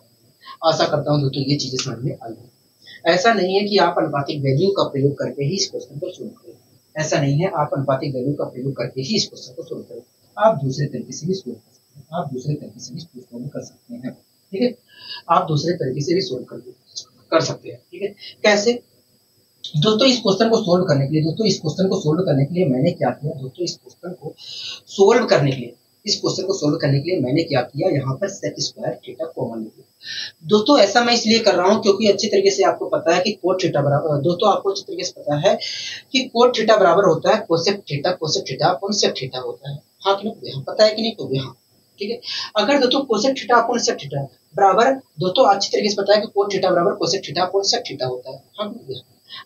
आशा करता हूँ दोस्तों ये चीजें समझ में आई है। ऐसा नहीं है कि आप अनुपातिक वैल्यू का प्रयोग करके ही इस क्वेश्चन को सोल्व करें, ऐसा नहीं है आप अनुपातिक वैल्यू का प्रयोग करके ही इस क्वेश्चन को सोल्व करें, आप दूसरे तरीके से भी सोल्व कर सकते हैं, आप दूसरे तरीके से भी सोल्व कर सकते हैं। ठीक है, आप दूसरे तरीके से भी सोल्व कर सकते हैं। ठीक है, कैसे दोस्तों, इस क्वेश्चन को सोल्व करने के लिए, दोस्तों इस क्वेश्चन को सोल्व करने के लिए मैंने क्या किया, दोस्तों इस क्वेश्चन को सोल्व करने के लिए, इस क्वेश्चन को सोल्व करने के लिए मैंने क्या किया, यहाँ पर सेक स्क्वायर थीटा कॉमन लिया। दोस्तों ऐसा मैं इसलिए कर रहा हूँ क्योंकि अच्छी तरीके से आपको पता है कि कोट थीटा बराबर, दोस्तों आपको अच्छी तरीके से पता है कि कोट थीटा बराबर होता है cosec theta upon sec theta होता है। हाँ कि नहीं, पता है कि नहीं, तो यहाँ ठीक है। अगर दोस्तों cosec theta upon sec theta बराबर, दोस्तों अच्छी तरीके से पता है कि कोट थीटा बराबर cosec theta upon sec theta होता है। हाँ,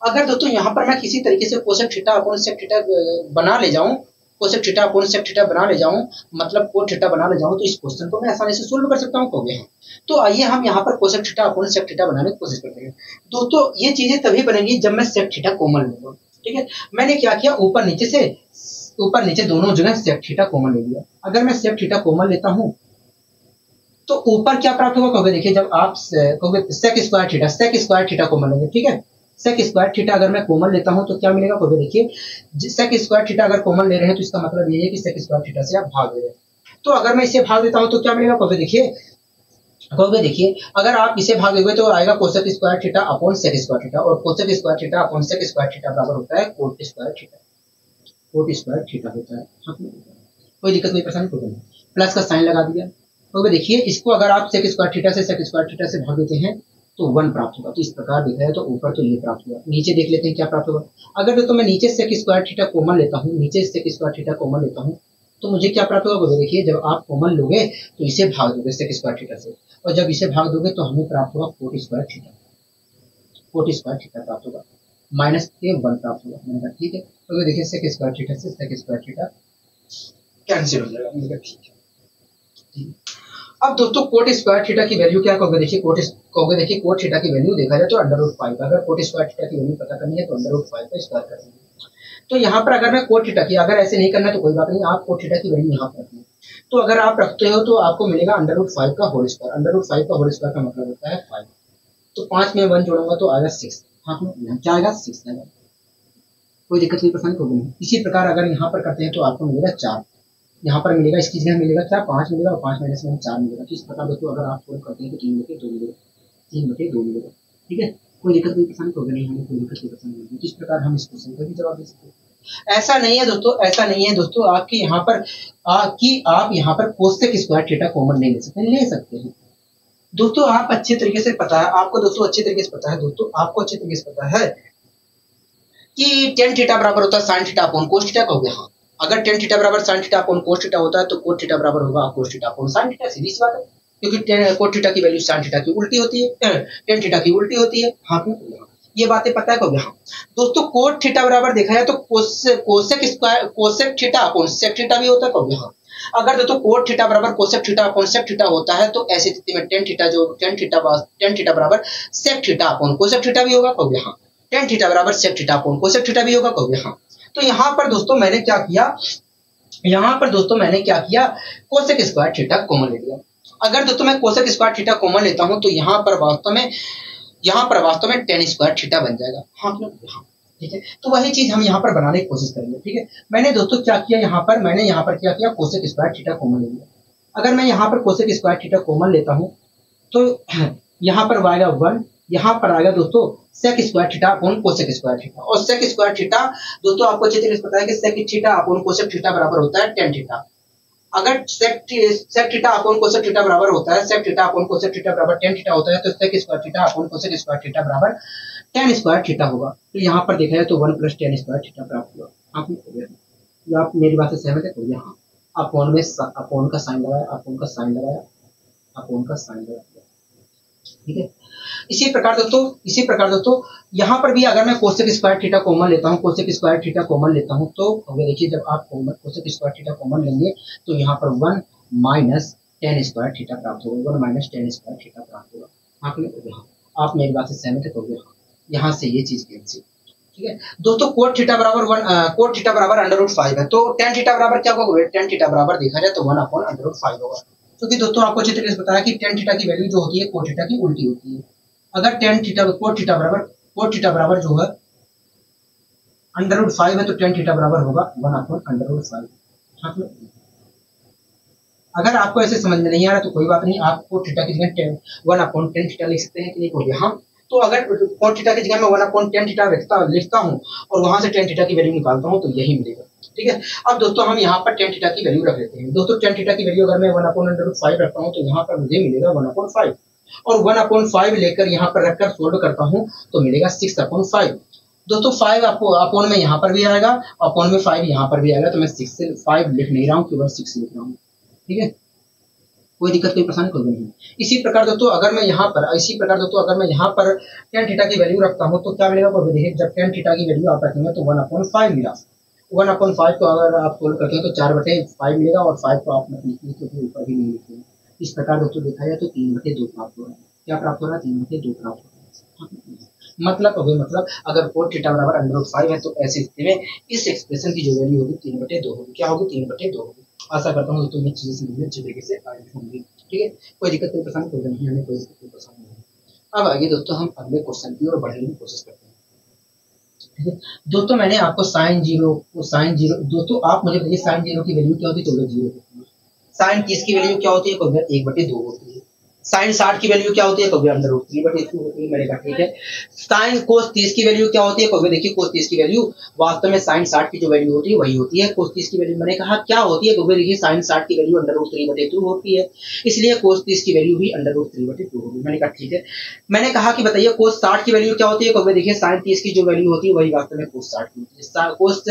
अगर दोस्तों यहाँ पर मैं किसी तरीके से cosec theta upon sec theta बना ले जाऊं, cosec theta upon sec theta बना ले जाऊं, मतलब कोट थीटा बना ले जाऊं, तो इस क्वेश्चन को मैं आसानी से सोल्व कर सकता हूं। हो गया। तो आइए हम यहाँ पर cosec theta upon sec theta बनाने की कोशिश करते हैं। दोस्तों ये चीजें तभी बनेंगी जब मैं सेक थीटा कॉमन लूंगा। ठीक है, मैंने क्या किया, ऊपर नीचे दोनों जगह सेक थीटा कॉमन ले लिया। अगर मैं सेक थीटा कॉमन लेता हूँ तो ऊपर क्या प्राप्त होगा, कहोगे देखिए जब आप कहोगे सेक स्क्वायर थीटा कॉमन लेंगे। ठीक है, सेक स्क्वायर थीटा अगर मैं कॉमन लेता हूं तो क्या मिलेगा, कहोगे देखिए सेक स्क्वायर थीटा अगर कॉमन ले रहे हैं तो इसका मतलब ये है कि सेक स्क्वायर थीटा से आप भाग दे रहे हैं। तो अगर मैं इसे भाग देता हूं तो क्या मिलेगा, कहोगे देखिए अगर आप इसे भाग देंगे तो आएगा cosec square theta upon sec square theta, और cosec square theta upon sec square theta बराबर होता है कोट स्क्वायर थीटा होता है। कोई दिक्कत कोई परेशानी कोई नहीं, प्लस का साइन लगा दिया। तो देखिए इसको अगर आप सेक स्क्वायर थीटा से भाग देते हैं तो 1 प्राप्त होगा। तो इस प्रकार देखा जाए तो ऊपर तो ये प्राप्त हुआ, नीचे देख लेते हैं क्या प्राप्त होगा। अगर तो मैं नीचे सेक स्क्वायर थीटा कॉमन लेता हूँ, तो मुझे क्या प्राप्त होगा, देखिए जब आप कॉमन लोगे तो इसे भाग दोगे सेक स्क्वायर थीटा से, और जब इसे भाग दोगे तो हमें प्राप्त होगा कोट स्क्वायर थीटा प्राप्त होगा, माइनस के 1 प्राप्त होगा। मैंने कहा ठीक है, तो देखिए सेक स्क्वायर थीटा से सेक स्क्वायर थीटा कैंसिल हो जाएगा। मैंने कहा ठीक है। अब दोस्तों कोट स्क्वायर थीटा की वैल्यू क्या कहोगे, देखिए कोट थीटा की वैल्यू देखा जाए तो √5। अगर कोट स्क्वायर थीटा की वैल्यू पता करनी है तो √5 का स्क्वायर करेंगे। तो यहाँ पर अगर मैं कोट थीटा की, अगर ऐसे नहीं करना तो कोई बात नहीं, आप कोट थीटा की वैल्यू यहाँ पर रखिए। तो अगर आप रखते हो तो आपको मिलेगा √5 का होल स्क्वायर। √5 का होल स्क्वायर का मतलब होता है 5। तो 5 में 1 जोड़ूंगा तो आएगा 6। हाँ क्या आएगा, 6 आएगा। कोई दिक्कत नहीं, परेशानी होगी नहीं। इसी प्रकार अगर यहाँ पर करते हैं तो आपको मिलेगा 4, यहाँ पर मिलेगा, इसकी जगह मिलेगा क्या, 5 मिलेगा, और 5 - 1 4 मिलेगा। तो इस प्रकार दोस्तों अगर आप सोल्व करते हैं तो 3/2 मिलेगा, 3/2 मिलेगा। ठीक है, कोई दिक्कत कोई परेशानी होगी नहीं, हमें कोई दिक्कत कोई परेशानी नहीं। इस प्रकार हम इस क्वेश्चन का भी जवाब दे सकते हैं। ऐसा नहीं है दोस्तों आपकी यहाँ पर आप यहाँ पर कोसेक स्क्वायर थीटा कॉमन नहीं ले सकते हैं। दोस्तों आप अच्छे तरीके से पता है आपको, दोस्तों अच्छे तरीके से पता है, दोस्तों आपको अच्छे तरीके से पता है कि टेन थीटा बराबर होता है sine theta upon cos theta. कहोगे हाँ, अगर टेन थीटा बराबर sine theta upon cos theta होता है तो कोट थीटा बराबर होगा cos theta upon sine theta. सीधी सी बात है, क्योंकि कोट थीटा की वैल्यू साइन थीटा की उल्टी होती है, टेन थीटा की उल्टी होती है। हाँ ये बातें पता है, कहोगे हाँ। दोस्तों कोट थीटा बराबर देखा जाए तो cosec theta upon sec theta भी होता है, कहोगे हाँ। अगर दोस्तों कोट थीटा बराबर cosec theta upon sec theta होता है तो ऐसी स्थिति में टेन थीटा बराबर sec theta upon cosec theta भी होगा, कहोगे हाँ। टेन थीटा बराबर sec theta upon cosec theta भी होगा, कहोगे हाँ। तो यहाँ पर दोस्तों मैंने क्या किया, कोसेक स्क्वायर थीटा कॉमन ले लिया। अगर दोस्तों मैं कोसेक स्क्वायर थीटा कॉमन लेता हूं तो यहाँ पर वास्तव में टेन स्क्वायर थीटा बन जाएगा। हाँ ठीक है, तो वही चीज हम यहाँ पर बनाने की कोशिश करेंगे। ठीक है, मैंने दोस्तों क्या किया, मैंने यहाँ पर क्या किया, कोसेक स्क्वायर थीटा कॉमन ले लिया। अगर मैं यहाँ पर कोसेक स्क्वायर थीटा कॉमन लेता हूँ तो यहाँ पर आएगा 1, यहाँ पर आएगा दोस्तों sec square theta upon cosec square theta. और सेक स्क्वायर थीटा दोस्तों आपको अच्छी तरीके से पता है कि sec theta upon cosec theta बराबर होता है टेन थीटा। अगर sec theta upon cosec theta बराबर होता है, sec theta upon cosec theta बराबर टेन थीटा होता है, तो sec square theta upon cosec square theta बराबर टेन स्क्वायर थीटा होगा। तो यहाँ पर देखा जाए तो 1 + टेन स्क्वायर थीटा प्राप्त हुआ। आपने हो गया, या आप मेरी बात से सहमत है? तो यहाँ अपोन में अपोन का साइन लगाया, अपोन का साइन लगाया, अपोन का साइन लगाया, ठीक है। इसी प्रकार दोस्तों यहाँ पर भी अगर मैं कोसेक स्क्वायर थीटा कॉमन लेता हूँ, कोसेक स्क्वायर थीटा कॉमन लेता हूँ, तो देखिए जब आप कोसेक स्क्वायर थीटा कॉमन लेंगे तो यहाँ पर 1 - टेन स्क्वायर थीटा प्राप्त होगा, 1 - टेन स्क्वायर थीटा प्राप्त होगा। आपने आप मेरी बात से सहमत है? तो यहाँ से ये चीज कैंसिल, ठीक है दोस्तों। कोट थीटा बराबर √5 है, तो टेन थीटा बराबर क्या होगा? टेन थीटा बराबर देखा जाए तो 1/√5 होगा। क्योंकि दोस्तों आपको अच्छी तरीके से बताया कि टेन थीटा की वैल्यू जो होती है कोट थीटा की उल्टी होती है। अगर कोट थीटा बराबर जो है √5 है, तो टेन थीटा बराबर होगा 1/√5। अगर आपको ऐसे समझ में नहीं आ रहा तो कोई बात नहीं, आप कोट थीटा की जगह 1/10 थीटा लिख सकते हैं कि नहीं हो गया। हम तो अगर कोट थीटा की जगह मैं 1/10 थीटा लिखता हूँ और वहां से टेन थीटा की वैल्यू निकालता हूँ तो यही मिलेगा, ठीक है। अब दोस्तों हम यहाँ पर टेन थीटा की वैल्यू रख लेते हैं। दोस्तों टेन थीटा की वैल्यू अगर मैं 1/√5 रखता हूँ तो यहाँ पर मुझे मिलेगा 1/5, और 1/5 लेकर यहाँ पर रखकर सोल्व करता हूँ तो मिलेगा 6/5। दोस्तों 5 अपोन में यहाँ पर भी आएगा, अपोन में 5 यहाँ पर भी आएगा, तो मैं 6 से 5 लिख नहीं रहा हूँ, केवल 6 लिख रहा हूँ, ठीक है। कोई दिक्कत कोई परेशानी कोई नहीं। इसी प्रकार दोस्तों अगर मैं यहाँ पर टेन थीटा की वैल्यू रखता हूँ तो क्या मिलेगा? देखिए जब टेन थीटा की वैल्यू आप रखेंगे तो 1/5 मिला। 1/5 को अगर आप सोल्व करते हैं तो 4/5 मिलेगा, और 5 को आप मत लिखिए क्योंकि ऊपर भी नहीं लिखते। इस प्रकार दोस्तों देखा जाए तो 3/2 प्राप्त हो रहा है। क्या प्राप्त हो रहा है? 3/2 प्राप्त हो रहा है। मतलब अगर कोट थीटा बराबर √5 है तो ऐसी स्थिति में इस एक्सप्रेशन की जो वैल्यू होगी 3/2 होगी। क्या होगी? 3/2 होगी। आशा करता हूँ तो ये चीजें समझ में अच्छी तरीके से आई होंगी, ठीक है। कोई दिक्कत कोई परेशानी कोई नहीं, हमें कोई दिक्कत कोई परेशानी नहीं। अब आगे दोस्तों हम अगले क्वेश्चन की ओर बढ़ने की कोशिश करते हैं, ठीक है। दोस्तों मैंने आपको साइन जीरो दोस्तों आप मुझे बताइए साइन जीरो की वैल्यू क्या होती है? तो 0 होती है। साइन 30 की वैल्यू क्या होती है? तो 1/2 होती है। साइन 60 की वैल्यू क्या होती है? कभी √3/2 होती है। मैंने कहा ठीक है। साइन कोस 30 की वैल्यू क्या होती है? कभी देखिए कोस 30 की वैल्यू वास्तव में साइन 60 की जो वैल्यू होती है वही होती है। कोस 30 की वैल्यू मैंने कहा क्या होती है? कभी देखिए साइन 60 की वैल्यू √3/2 होती है, इसलिए कोस 30 की वैल्यू भी √3/2 होगी। मैंने कहा ठीक है। मैंने कहा कि बताइए कोस 60 की वैल्यू क्या होती है? कभी देखिए साइन 30 की जो वैल्यू होती है वही वास्तव में कोस 60 की होती है। कोस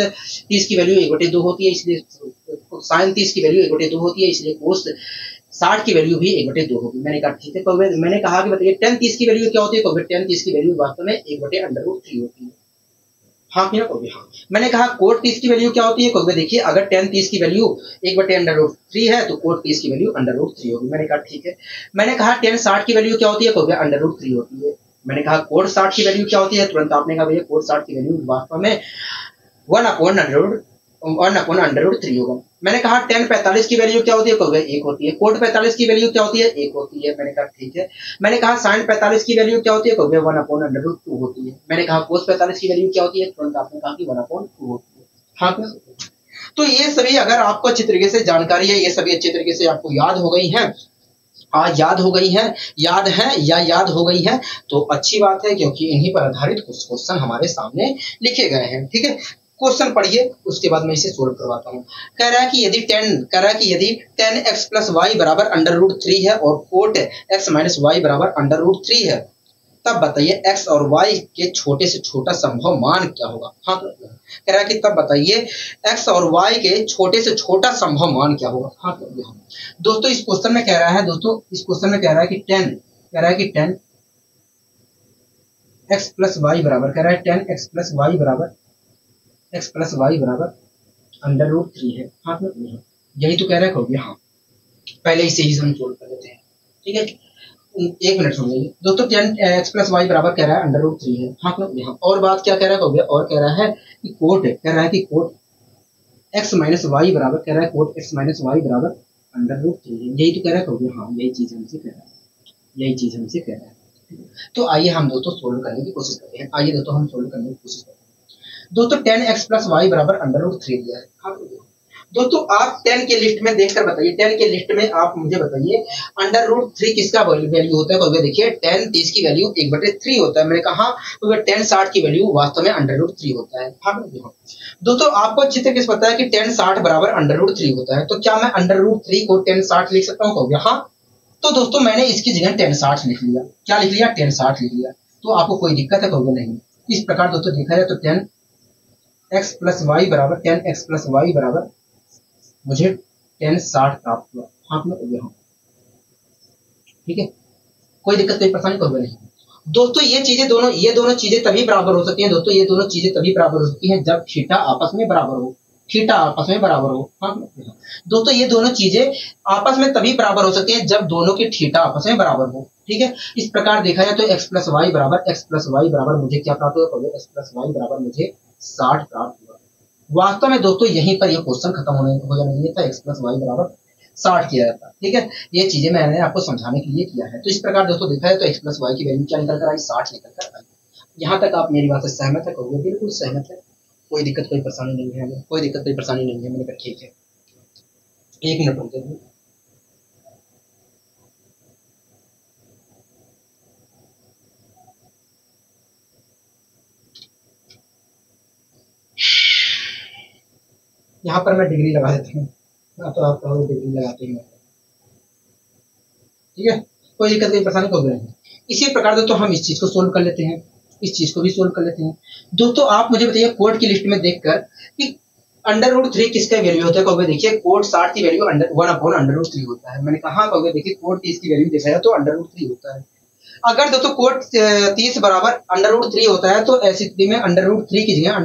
30 की वैल्यू 1/2 होती है, इसलिए साइन 30 की वैल्यू 1/2 होती है, इसलिए कोस 60 की वैल्यू भी 1/2 होगी। मैंने कहा ठीक है। तो मैंने कहा कि बताइए tan 30 की वैल्यू क्या होती है? तो tan 30 की वैल्यू वास्तव में 1/√3 होती है। हाँ क्या कहोगे? हाँ। मैंने कहा कोट 30 की वैल्यू क्या होती है? कहोगे देखिए अगर tan 30 की वैल्यू 1/√3 है तो कोट 30 की वैल्यू √3 होगी। मैंने कहा ठीक है। मैंने कहा tan 60 की वैल्यू क्या होती है? कहोगे √3 होती है। मैंने कहा कोट 60 की वैल्यू क्या होती है? तुरंत आपने कहा भैया कोट 60 की वैल्यू वास्तव में 1/√3 होगा। मैंने कहा tan 45 की वैल्यू क्या होती है? कहोगे 1 होती है। कोट 45 की वैल्यू क्या होती है? 1 होती है। मैंने कहा ठीक है। मैंने कहा sin 45 की वैल्यू क्या होती है? कहोगे 1/√2 होती है। मैंने कहा cos 45 की वैल्यू क्या होती है? तुरंत आपने कहा कि 1/2 होती है। हाँ तो ये सभी अगर आपको अच्छी तरीके से जानकारी है, ये सभी अच्छी तरीके से आपको याद हो गई है, याद हो गई है तो अच्छी बात है, क्योंकि इन्हीं पर आधारित कुछ क्वेश्चन हमारे सामने लिखे गए हैं, ठीक है। क्वेश्चन पढ़िए, उसके बाद मैं इसे सोल्व करवाता हूँ। कह रहा है कि यदि tan x + y बराबर √3 है और कोट x - y बराबर √3 है, तब बताइए x और y के छोटे से छोटा संभव मान क्या होगा? हाँ कह रहा है कि तब बताइए x और y के छोटे से छोटा संभव मान क्या होगा? हाँ दोस्तों इस क्वेश्चन में कह रहा है कि tan x + y बराबर tan x + y बराबर √3 है। हाँ यही तो कह रहा है कहोगे? हाँ पहले इसे ही हम सोल्व कर लेते हैं, ठीक है। एक मिनट सुनिए दोस्तों, tan x + y बराबर कह रहा है √3 है। हाँ यहाँ और बात क्या कह रहा है कहोगे? और कह रहा है कि कोट x - y बराबर √3 है। यही तो कह रहा है कहोगे? हाँ यही चीज हमसे कह रहा है, तो आइए हम दोस्तों सोल्व करने की कोशिश करते हैं। दोस्तों tan x + y बराबर √3 दिया है। हाँ दोस्तों आप tan के लिस्ट में देखकर बताइए, tan के लिस्ट में आप मुझे बताइए √3 किसका वैल्यू होता है? कहोगे देखिए tan 30 की वैल्यू 1/3 होता है। मैंने कहा तो tan 60 की वैल्यू वास्तव में √3 होता है। हाँ दोस्तों आपको अच्छी तरीके से पता है कि tan 60 बराबर √3 होता है, तो क्या मैं √3 को tan 60 लिख सकता हूँ? कहोगे हाँ। तो दोस्तों मैंने इसकी जगह tan 60 लिख लिया। क्या लिख लिया? tan 60 लिख लिया। तो आपको कोई दिक्कत है कहोगे नहीं। इस प्रकार दोस्तों देखा जाए तो 10x प्लस वाई बराबर 10x प्लस वाई बराबर मुझे 1060 प्राप्त हुआ। हाँ यहाँ ठीक है, कोई दिक्कत कोई परेशानी कहोगे नहीं। दोस्तों ये दोनों चीजें तभी बराबर हो सकती हैं दोस्तों, ये दोनों चीजें तभी बराबर हो सकती हैं जब थीटा आपस में बराबर हो, थीटा आपस में बराबर हो। हाँ दोस्तों ये दोनों चीजें आपस में तभी बराबर हो सकती हैं जब दोनों की थीटा आपस में बराबर हो। ठीक है, इस प्रकार देखा जाए तो x प्लस वाई बराबर मुझे क्या प्राप्त हुआ, x प्लस वाई बराबर मुझे 60 प्राप्त हुआ। वास्तव में दोस्तों यहीं पर यह क्वेश्चन खत्म हो जाना चाहिए था, x प्लस वाई बराबर 60 किया जाता। ठीक है, ये चीजें मैंने आपको समझाने के लिए किया है। तो इस प्रकार दोस्तों देखा है तो x प्लस वाई की वैल्यू क्या निकल कर आई, 60 निकल कर आई। यहाँ तक आप मेरी बात से सहमत है कहोगे, बिल्कुल सहमत है, कोई दिक्कत कोई परेशानी नहीं है, कोई दिक्कत कोई परेशानी नहीं है। मैंने कहा ठीक है, 1 मिनट रुक जाइए। यहाँ पर मैं डिग्री लगा देता हूँ, तो आप कहोगे डिग्री लगाते हैं। ठीक है, कोई दिक्कत कोई परेशानी को नहीं। इसी प्रकार दोस्तों हम इस चीज को सोल्व कर लेते हैं, इस चीज को भी सोल्व कर लेते हैं। दोस्तों आप मुझे बताइए कोड की लिस्ट में देखकर कि √3 किसका वैल्यू होता है। कहोगे देखिए कोड 60 की वैल्यू 1/√3 होता है। मैंने कहा कहोगे देखिए कोड 30 की वैल्यू देखा जाए तो √3 होता है। अगर दोस्तों कोड 30 बराबर √3 होता है तो ऐसी स्थिति में √3 की जगह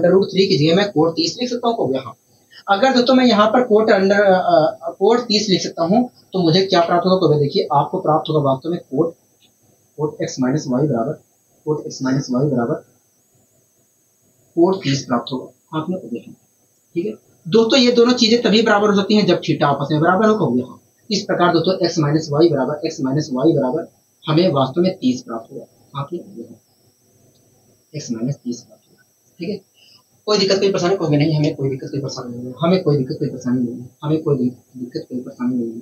मैं कोड 30 लिख सकता हूँ। यहाँ अगर दोस्तों मैं यहाँ पर कोड 30 लिख सकता हूँ तो मुझे क्या प्राप्त होगा। तो देखिए आपको प्राप्त होगा वास्तव में कोड x माइनस वाई बराबर कोड 30 प्राप्त होगा। आपने देखा ठीक है दोस्तों, ये दोनों चीजें तभी बराबर हो सकती हैं जब थीटा आपस में बराबर हो। यहाँ इस प्रकार दोस्तों x माइनस वाई बराबर हमें वास्तव में 30 प्राप्त होगा। आपने x माइनस 30 प्राप्त होगा। ठीक है, कोई दिक्कत कोई परेशानी कहोगे नहीं, हमें कोई दिक्कत कोई परेशानी नहीं है, हमें कोई दिक्कत कोई परेशानी नहीं है।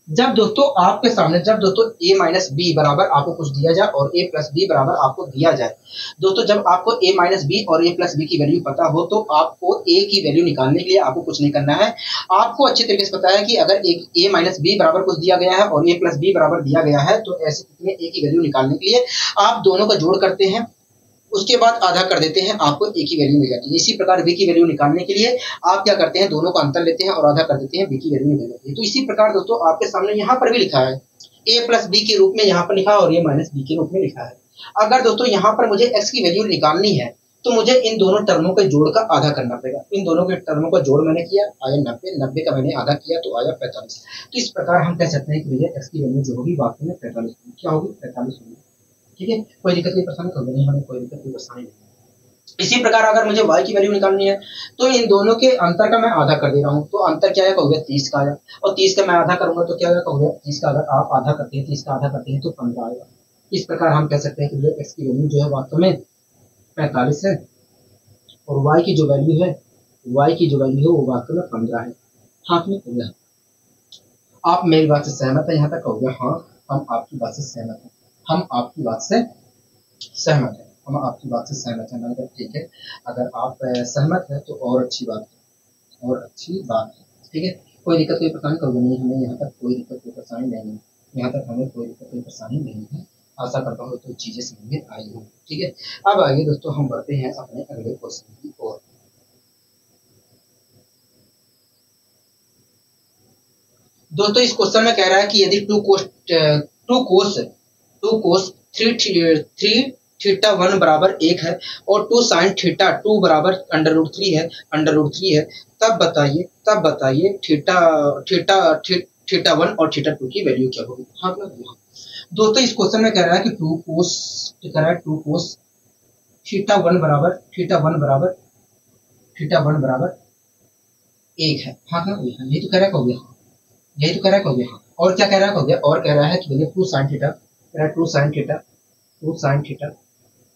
जब दोस्तों आपके सामने a माइनस बी बराबर आपको कुछ दिया जाए और a प्लस बी बराबर आपको दिया जाए, दोस्तों जब आपको a माइनस बी और a प्लस बी की वैल्यू पता हो तो आपको a की वैल्यू निकालने के लिए आपको कुछ नहीं करना है। आपको अच्छे तरीके से पता है कि अगर a माइनस बी बराबर कुछ दिया गया है और a प्लस बी बराबर दिया गया है तो ऐसे में a की वैल्यू निकालने के लिए आप दोनों का जोड़ करते हैं, उसके बाद आधा कर देते हैं, आपको a की वैल्यू मिल जाती है। इसी प्रकार b की वैल्यू निकालने के लिए आप क्या करते हैं, दोनों का अंतर लेते हैं और आधा कर देते हैं, b की वैल्यू मिल जाती है। तो इसी प्रकार दोस्तों आपके सामने यहाँ पर भी लिखा है a प्लस बी के रूप में यहाँ पर लिखा है और a माइनस बी के रूप में लिखा है। अगर दोस्तों यहाँ पर मुझे x की वैल्यू निकालनी है तो मुझे इन दोनों टर्मों के जोड़ का आधा करना पड़ेगा। इन दोनों के टर्मों का जोड़ मैंने किया, आया 90 का मैंने आधा किया तो आया 45। तो इस प्रकार हम कह सकते हैं कि भैया x की वैल्यू जो होगी वास्तव में 45 होगी। क्या होगी, 45 होगी। ठीक है, कोई दिक्कत कोई परेशानी होगी नहीं, हमें कोई दिक्कत कोई परेशानी नहीं। इसी प्रकार अगर मुझे y की वैल्यू निकालनी है तो इन दोनों के अंतर का मैं आधा कर दे रहा हूँ, तो अंतर क्या है कहोगे 30 का आया, और 30 का मैं आधा करूंगा तो क्या होगा कहोगे 30 का अगर आप आधा करते हैं 30 का आधा करते हैं तो 15 आएगा। इस प्रकार हम कह सकते हैं कि x की वैल्यू जो है वास्तव में 45 है और y की जो वैल्यू है वो वास्तव में 15 है। हाँ हो गया, आप मेरी बात से सहमत है, यहाँ तक हो गया। हाँ हम आपकी बात से सहमत है, हम आपकी बात से सहमत है। मैंने कहा ठीक है, अगर आप सहमत है तो और अच्छी बात है, ठीक है, कोई दिक्कत कोई परेशानी कहोगे नहीं, हमें यहाँ तक कोई दिक्कत कोई परेशानी नहीं है। आशा करता हूँ तो चीजें समझ में आई हो। ठीक है, अब आइए दोस्तों हम बढ़ते हैं अपने अगले क्वेश्चन की ओर। दोस्तों इस क्वेश्चन में कह रहा है कि यदि टू कोस 3 थीटा 1 बराबर 1 है और 2 साइन थीटा 2 बराबर √3 है, तब बताइए थीटा 1 और थीटा 2 की वैल्यू क्या होगी। हाँ दोस्तों इस क्वेश्चन में कह रहा है कि 2 कोस थीटा 1 बराबर 1 है। हाँ यही तो कह रहा है। और क्या कह रहा है, और कह रहा है कि भैया 2 साइन थीटा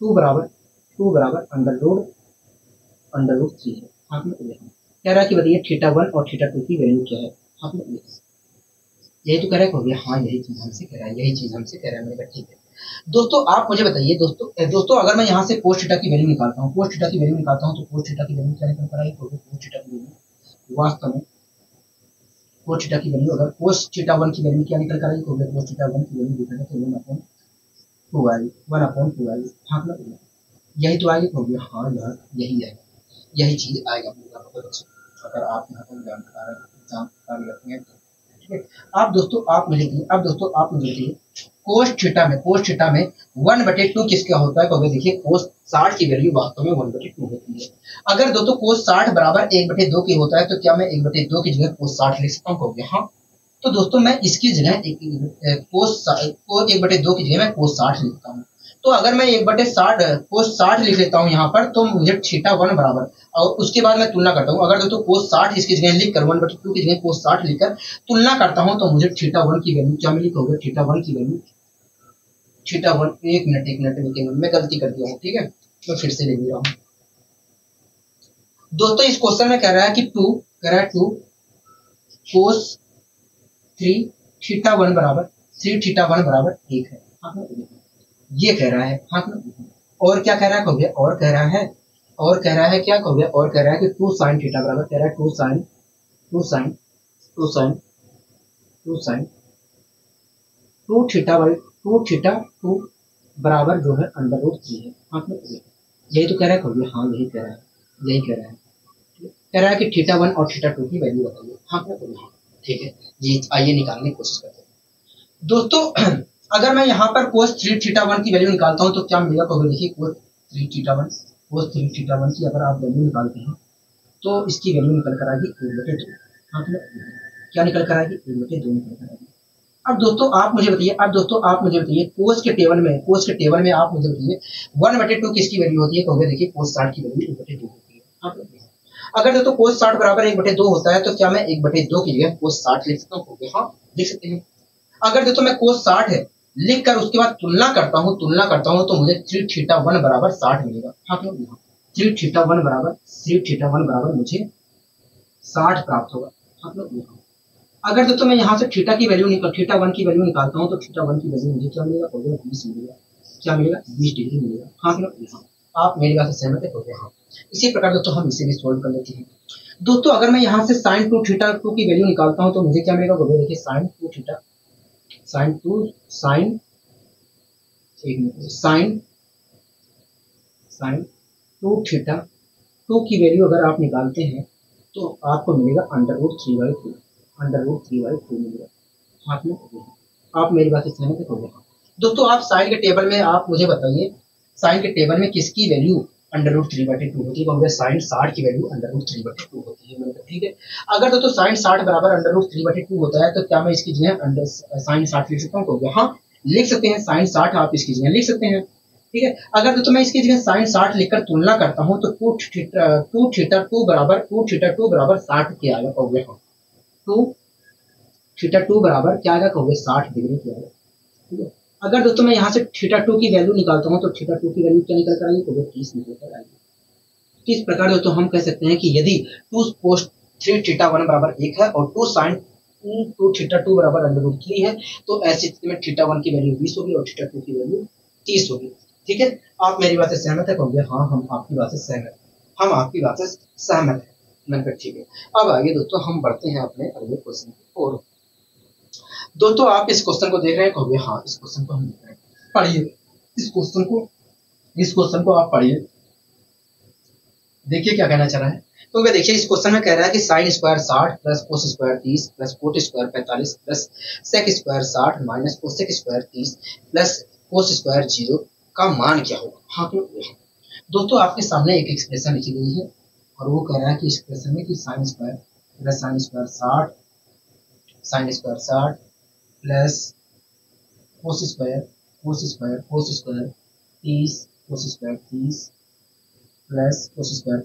2 बराबर √3 है। आपने कह रहा है कि बताइए थीटा 1 और थीटा 2 की वैल्यू क्या है। आपने यही तो कह रहा है, हो गया। हाँ यही चीज हमसे कह रहा है, मैंने कहा ठीक है। दोस्तों आप मुझे बताइए दोस्तों अगर मैं यहाँ से कोस थीटा की वैल्यू निकालता हूँ, तो कोस थीटा की वैल्यू क्या निकल कर आई। कोस थीटा की वैल्यू वास्तव में कोस थीटा की वैल्यू अगर कोस थीटा 1 की वैल्यू क्या निकल कर आई, कोस थीटा 1 की वैल्यू देखा जाए तो 12 1/12। हाँ ना, यही तो आगे हो गया। हाँ यार यही है, यही चीज आएगा अगर आप यहाँ पर जानकारी रखते हैं तो। ठीक है। आप दोस्तों आप मुझे देखिए, अब दोस्तों आप मुझे देखिए कोस थीटा में 1/2 किसका होता है, क्योंकि देखिए कोस 60 की वैल्यू वास्तव में 1/2 होती है। अगर दोस्तों कोस 60 बराबर 1/2 की होता है तो क्या मैं 1/2 की जगह कोस 60 लिख सकता हूँ, कहोगे हाँ। तो दोस्तों मैं इसकी जगह कोस 1/2 की जगह मैं कोस 60 लिखता हूँ। तो अगर मैं 1/60 कोस 60 लिख लेता हूँ यहाँ पर, तो मुझे थीटा 1 बराबर, और उसके बाद मैं तुलना करता हूँ। अगर दोस्तों कोस 60 इसकी जगह लिखकर 1/2 की जगह कोस 60 लिखकर तुलना करता हूँ तो मुझे थीटा 1 की वैल्यू क्या मिली, होगा थीटा 1 की वैल्यू थीटा 1, एक मिनट मैं गलती कर दिया हूँ। ठीक है, मैं फिर से लिख रहा हूँ। दोस्तों इस क्वेश्चन में कह रहा है कि 2 कोस 3 थीटा 1 बराबर 3 थीटा 1 बराबर 1 है। हाँ, ये कह रहा है। हाँ, और क्या कह रहा है, कहोगे और कह रहा है, और कह रहा है क्या, कहोगे और कह रहा है कि 2 साइन थीटा बराबर, कह रहा है 2 साइन 2 थीटा बाई 2 थीटा 2 बराबर जो है √3 है। हाँ, यही तो कह रहा है, कहोगे हाँ यही कह रहा है, यही कह रहा है। कह रहा है कि थीटा 1 और थीटा 2 की वैल्यू बताइए। हाँ, ठीक है जी, आइए निकालने की कोशिश करते हैं दोस्तों। अगर मैं यहाँ पर कोस 3 थीटा 1 की वैल्यू निकालता हूँ तो क्या मिलेगा, कहोगे देखिए कोस 3 थीटा 1 की अगर आप वैल्यू निकालते हैं तो इसकी वैल्यू निकल कर आएगी 1/2। हाँ, क्या निकल कर आएगी, 1/2 निकल कर आएगी। अब दोस्तों आप मुझे बताइए कोस के टेबल में आप मुझे बताइए 1/2 किसकी वैल्यू होती है, कहोगे देखिए कोस 60 की वैल्यू 1/2 होती है। हाँ, अगर दोस्तों कोस 60 बराबर 1/2 होता है तो क्या मैं 1/2 की जगह कोस 60 लिख सकता हूँ, हाँ लिख सकते हैं। अगर दोस्तों मैं कोस 60 है लिख कर उसके बाद तुलना करता हूँ तो मुझे 3 थीटा 1 बराबर 60 मिलेगा। हाँ, क्यों 3 थीटा 1 बराबर मुझे 60 प्राप्त होगा। हाँ, अगर दोस्तों मैं यहाँ से थीटा 1 की वैल्यू निकालता हूँ तो थीटा 1 की वैल्यू मुझे क्या मिलेगा, 20 मिलेगा। क्या मिलेगा, 20 डिग्री मिलेगा। हाँ, आप मेरी बात से सहमत है, हाँ। इसी प्रकार दोस्तों हम इसे भी सोल्व कर लेते हैं। दोस्तों अगर मैं यहाँ से साइन 2 थीटा 2 की वैल्यू निकालता हूँ तो मुझे क्या मिलेगा, देखिए साइन 2 थीटा साइन 2 थीटा 2 की वैल्यू अगर आप निकालते हैं तो आपको मिलेगा √3/2 मिलेगा। हाँ, आप मेरी बात से सहमत है, दोस्तों आप साइन के टेबल में आप मुझे बताइए, साइन के टेबल में किसकी वैल्यू √3/2 होती है, साइन 60 की वैल्यू √3/2 होती है। ठीक है, अगर दोस्तों साइन 60 बराबर √3/2 होता है तो क्या मैं इसकी जगह साइन 60 लिख सकता हूँ, हाँ लिख सकते हैं, साइन 60 आप इसकी जगह लिख सकते हैं। ठीक है, अगर दोस्तों मैं इसकी जगह साइन 60 लिखकर तुलना करता हूँ तो 2 थीटा 2 बराबर 60 क्या आएगा, कहोगे हाँ 2 थीटा 2 बराबर क्या आएगा, कहोगे 60 डिग्री क्या आएगा। ठीक है, अगर दोस्तों मैं यहाँ से थीटा 2 की वैल्यू निकालता हूँ तो थीटा 2 की वैल्यू क्या निकल कर आएगी, तो 30 निकल कर आएगी। इस प्रकार दोस्तों हम कह सकते हैं कि यदि 2 कोस 3 थीटा 1 बराबर 1 है और 2 साइन 2 थीटा 2 बराबर √3 है तो ऐसी स्थिति में थीटा 1 की वैल्यू 20 होगी और थीटा 2 की वैल्यू 30 होगी। ठीक है, आप मेरी बात से सहमत है, कहोगे हाँ हम आपकी बात से सहमत है। ठीक है, अब आगे दोस्तों हम बढ़ते हैं अपने अगले क्वेश्चन की ओर। दोस्तों आप इस क्वेश्चन को देख रहे हैं, कहोगे हाँ इस क्वेश्चन को हम देख रहे हैं, पढ़िए इस क्वेश्चन को आप पढ़िए, देखिए क्या कहना चाह रहा है। तो वे देखिए इस क्वेश्चन में कह रहा है कि sine square 60 plus cos square 30 plus cot square 45 plus sec square 60 minus cosec square 30 plus cos square 0 का मान क्या होगा। हाँ, दोस्तों आपके सामने एक एक्सप्रेशन लिखी गई है और वो कह रहा है कि इस एक्सप्रेशन में कि sine square 60 plus cos square 30 plus cos square 30 plus cot square 45 plus sec square 60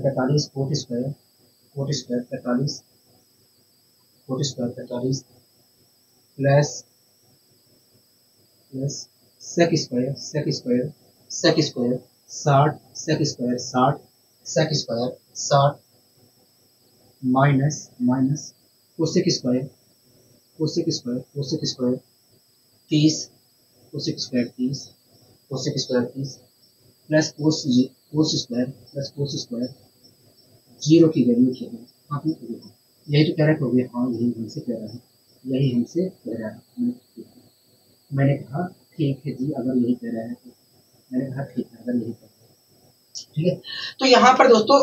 minus cosec square 30 plus cos square 0 की वैल्यू क्या है। हाँ, यही तो कह रहा है, हाँ यही हमसे कह रहा है। मैंने कहा ठीक है जी, अगर यही कह रहे हैं तो मैंने कहा ठीक है अगर यही कह रहे हैं, ठीक है। तो यहाँ पर दोस्तों,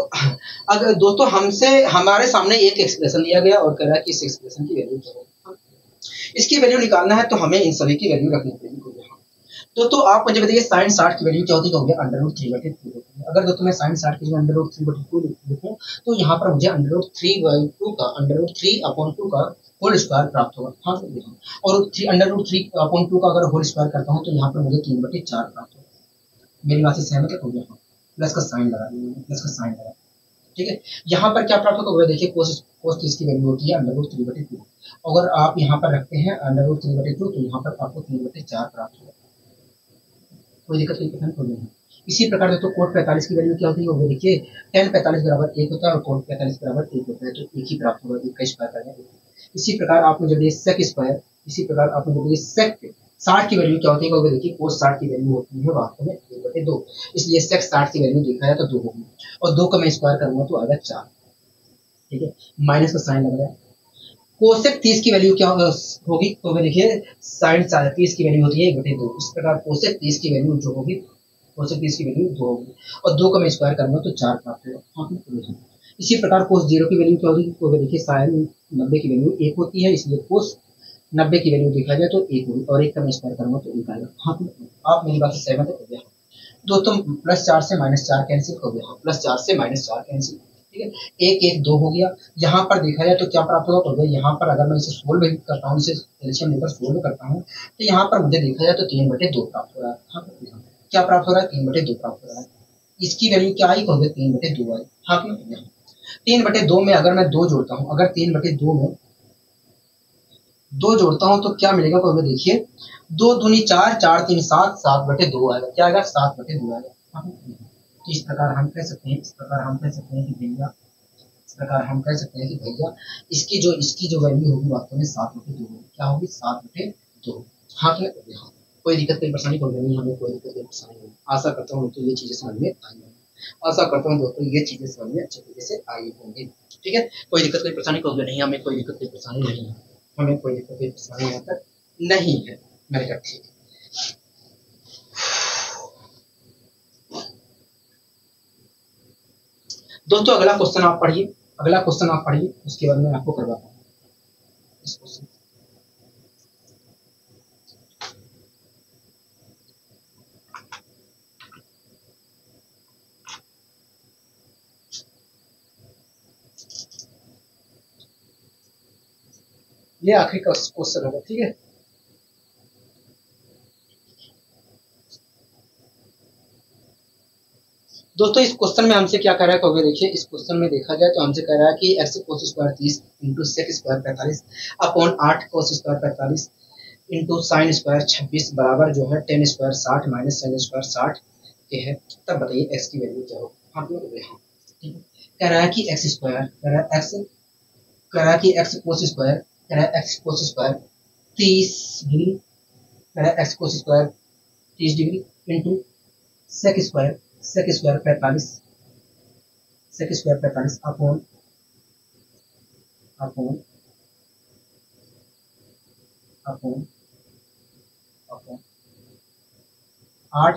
अगर दोस्तों हमसे हमारे सामने एक एक्सप्रेशन दिया गया और कह रहा है कि इस एक्सप्रेशन की वैल्यू क्या होगी, इसकी वैल्यू निकालना है तो हमें इन सभी की वैल्यू रखनी पड़ेगी। तो आप मुझे बताइए साइन 60 की वैल्यू क्या होती है, तो हो गया √3/2 होती है। अगर दोस्तों मैं साइन 60 की √3/2 लिखूं तो यहाँ पर मुझे √3/2 का √3/2 का होल स्क्वायर प्राप्त होगा। हाँ और √3/2 का अगर होल स्क्वायर करता हूँ तो यहाँ पर मुझे 3/4 प्राप्त होगा। मेरी बात से सहमत है? हो गया। प्लस का साइन लगा, प्लस का साइन लगा, ठीक है। यहाँ पर क्या प्राप्त होगा, देखिए कोस 30 की वैल्यू होती है √3/2। अगर आप यहाँ पर रखते हैं √3/2 तो यहाँ पर आपको 3/4 प्राप्त होगा। कोई दिक्कत नहीं है। इसी प्रकार दोस्तों कोट 45 की वैल्यू क्या होती है, वो देखिए tan 45 बराबर 1 होता है और कोट 45 बराबर 1 होता है, तो एक ही प्राप्त होगा, एक का स्क्वायर करना। इसी प्रकार आपने जब ये सेक स्क्वायर, इसी प्रकार आपने जब ये सेक 60 की वैल्यू क्या होती है, वो देखिए कोस 60 की वैल्यू होती है वास्तव में 1/2, इसलिए सेक 60 की वैल्यू देखा जाए तो 2 होगी और 2 का मैं स्क्वायर करूंगा तो आएगा 4, ठीक है। माइनस का साइन लग रहा है। कोसेक 30 की वैल्यू क्या होगी, तो देखिए साइन 30 की वैल्यू होती है 1/2। इस प्रकार कोसेक 30 की वैल्यू जो होगी, कोसेक 30 की वैल्यू 2 होगी और 2 का मैं स्क्वायर करूंगा तो 4 प्राप्त होगा। इसी प्रकार कोस 0 की वैल्यू क्या होगी, तो देखिए साइन 90 की वैल्यू 1 होती है, इसलिए कोस 90 की वैल्यू देखा जाए तो 1 होगी और 1 का मैं स्क्वायर करूंगा तो 1 आएगा। हाँ, आप मेरी बात से सहमत हो गया दोस्तों? +4 से -4 कैंसिल हो गया, +4 से -4 कैंसिल, ठीक है। 1 1 2 हो गया। यहाँ पर देखा जाए तो क्या प्राप्त होगा, तो यहाँ पर अगर मैं इसे सोल्व करता हूँ, इसे एलसीएम लेकर सोल्व करता हूँ तो यहाँ पर मुझे देखा जाए तो 3/2 प्राप्त हो रहा है। हाँ, क्या प्राप्त हो रहा है, 3/2 प्राप्त हो रहा है। इसकी वैल्यू क्या आई, तो 3/2 आई। हाँ, 3/2 में अगर मैं 2 जोड़ता हूँ, अगर 3/2 में 2 जोड़ता हूँ तो क्या मिलेगा, तो हमें देखिए 2 दूनी 4, 4 3 7, 7/2 आएगा। क्या आएगा, 7/2 आएगा। तो इस प्रकार हम कह सकते हैं, कि भैया, इसकी जो वैल्यू होगी वास्तव में 7/2 होगी। क्या होगी, 7/2। हाँ, कोई दिक्कत कोई परेशानी कोई नहीं, हमें कोई दिक्कत कोई परेशानी नहीं। आशा करता हूँ तो ये चीजें समझ में आई होंगी। आशा करता हूँ दोस्तों ये चीजें समझ में अच्छे तरीके से आई होंगी, ठीक है। कोई दिक्कत कोई परेशानी कोई नहीं, हमें कोई दिक्कत कोई परेशानी नहीं है, हमें कोई दिक्कत कोई परेशानी यहाँ तक नहीं है। मैंने कहा ठीक है। दोस्तों अगला क्वेश्चन आप पढ़िए, उसके बाद मैं आपको करवाता हूँ इस क्वेश्चन। ये आखिरी क्वेश्चन होगा, ठीक है। दोस्तों इस क्वेश्चन में हमसे क्या कह रहा है, तो देखिए इस क्वेश्चन में देखा जाए तो हमसे कह रहा है कि x cos square 30 into sec square 45 upon 8 cos square 45 into sine square 26 बराबर जो है tan square 60 minus sine square 60 के है। तब बताइए x की वैल्यू क्या होगी। हाँ, ठीक है। कह रहा है कि x स्क्वायर, कह रहा है कि x cos स्क्वायर, कह रहा है x cos स्क्वायर 30 डिग्री, कह रहा है x cos square 30 degree into sec square 45 upon upon 8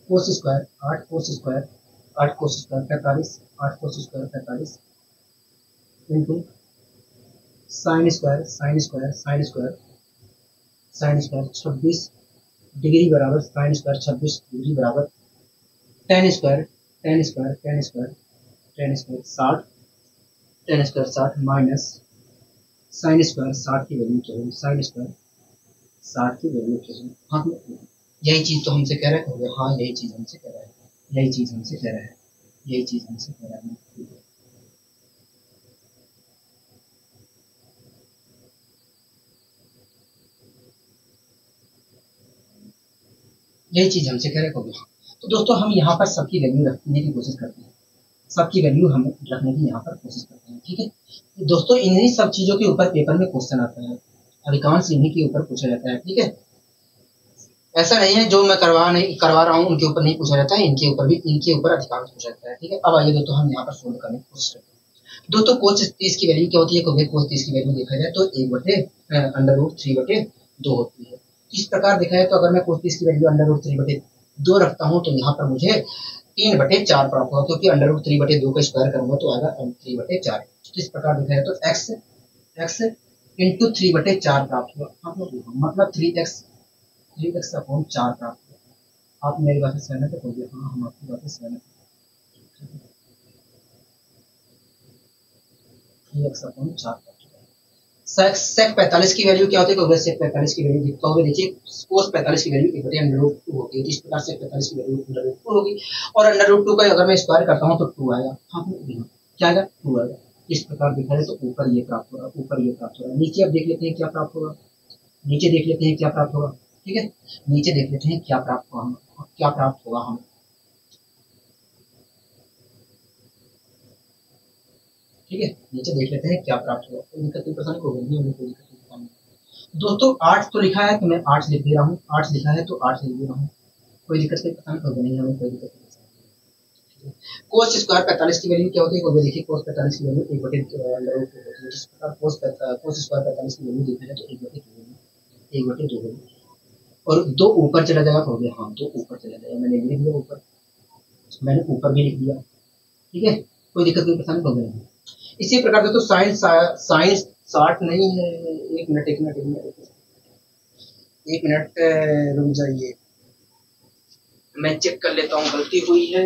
cos square 45 into sine square 26 degree बराबर साइन स्क्वायर 26 डिग्री बराबर tan square 60 minus sine square 60 की वैल्यू क्या होगी, साइन स्क्वायर 60 की वैल्यू क्या होगी। हाँ, यही चीज तो हमसे कह रहा है। हाँ, यही चीज हमसे कह रहा है। तो दोस्तों हम यहाँ पर सबकी वैल्यू रखने की कोशिश करते हैं, ठीक है। दोस्तों इन्हीं सब चीजों के ऊपर पेपर में क्वेश्चन आता है, अधिकांश इन्हीं के ऊपर पूछा जाता है, ठीक है। ऐसा नहीं है जो मैं करवा रहा हूँ उनके ऊपर नहीं पूछा जाता है, इनके ऊपर अधिकांश पूछा जाता है, ठीक है। अब आइए दोस्तों हम यहाँ पर सोल्व करने की कोशिश करते हैं। दोस्तों कोस 30 की वैल्यू क्या होती है, कोस 30 की वैल्यू देखा जाए तो 1/√3/2 2 होती है। इस प्रकार देखा है तो अगर मैं cos 30 की वैल्यू अंडर रूट 3/2 रखता हूँ तो यहाँ पर मुझे 3/4 प्राप्त होगा, क्योंकि अंडर रूट 3/2 का स्क्वायर करूंगा तो आएगा 3/4। इस प्रकार देखा है तो x इंटू 3/4 प्राप्त हुआ। मतलब 3x अपॉन 4 प्राप्त हुआ। आप मेरी बात से सहमत हो गए? हाँ, हम आपकी बात से सहमत हैं। 3x अपॉन 4 प्राप्त हुआ। सेक 45 की वैल्यू क्या होती है? सेक 45 की वैल्यू दिखता होगा, देखिए कोस 45 की वैल्यू 1/√2 होती है। तो इस प्रकार सेक 45 की वैल्यू √2 होगी, और अंडर√2 का अगर मैं स्क्वायर करता हूँ तो 2 आएगा। हाँ, क्या आएगा? 2 आएगा। इस प्रकार देखा जाए तो ऊपर ये प्राप्त होगा, ऊपर ये प्राप्त होगा। नीचे अब देख लेते हैं क्या प्राप्त होगा। नीचे देख लेते हैं क्या प्राप्त होगा। ठीक है, नीचे देख लेते हैं क्या प्राप्त होगा हमें, क्या प्राप्त होगा हमें। ठीक है, नीचे देख लेते हैं क्या प्राप्त होगा। कोई दिक्कत परेशानी को नहीं होगी, कोई दिक्कत परेशानी। दोस्तों 8 तो लिखा है तो मैं 8 लिख दे रहा हूँ, 8 लिखा है तो 8 लिख दे रहा हूँ। कोई दिक्कत की परेशानी होगी नहीं, हमें कोई दिक्कत नहीं। कोस स्क्वायर 45 की वैल्यू क्या होती है? देखिए कोस 45 की वैल्यू 1/√2 होती है। जिस प्रकार कोस स्क्वायर 45 की वैल्यू देखा जाए तो 1/2 होगी, और 2 ऊपर चला जाएगा तो हो गया। हाँ, 2 ऊपर चला जाएगा, मैंने लिख दिया ऊपर, मैंने ऊपर भी लिख दिया। ठीक है, कोई दिक्कत कोई परेशानी होगी नहीं। इसी प्रकार से तो साइंस 60 नहीं है। एक मिनट रुक जाइए, मैं चेक कर लेता हूँ, गलती हुई है।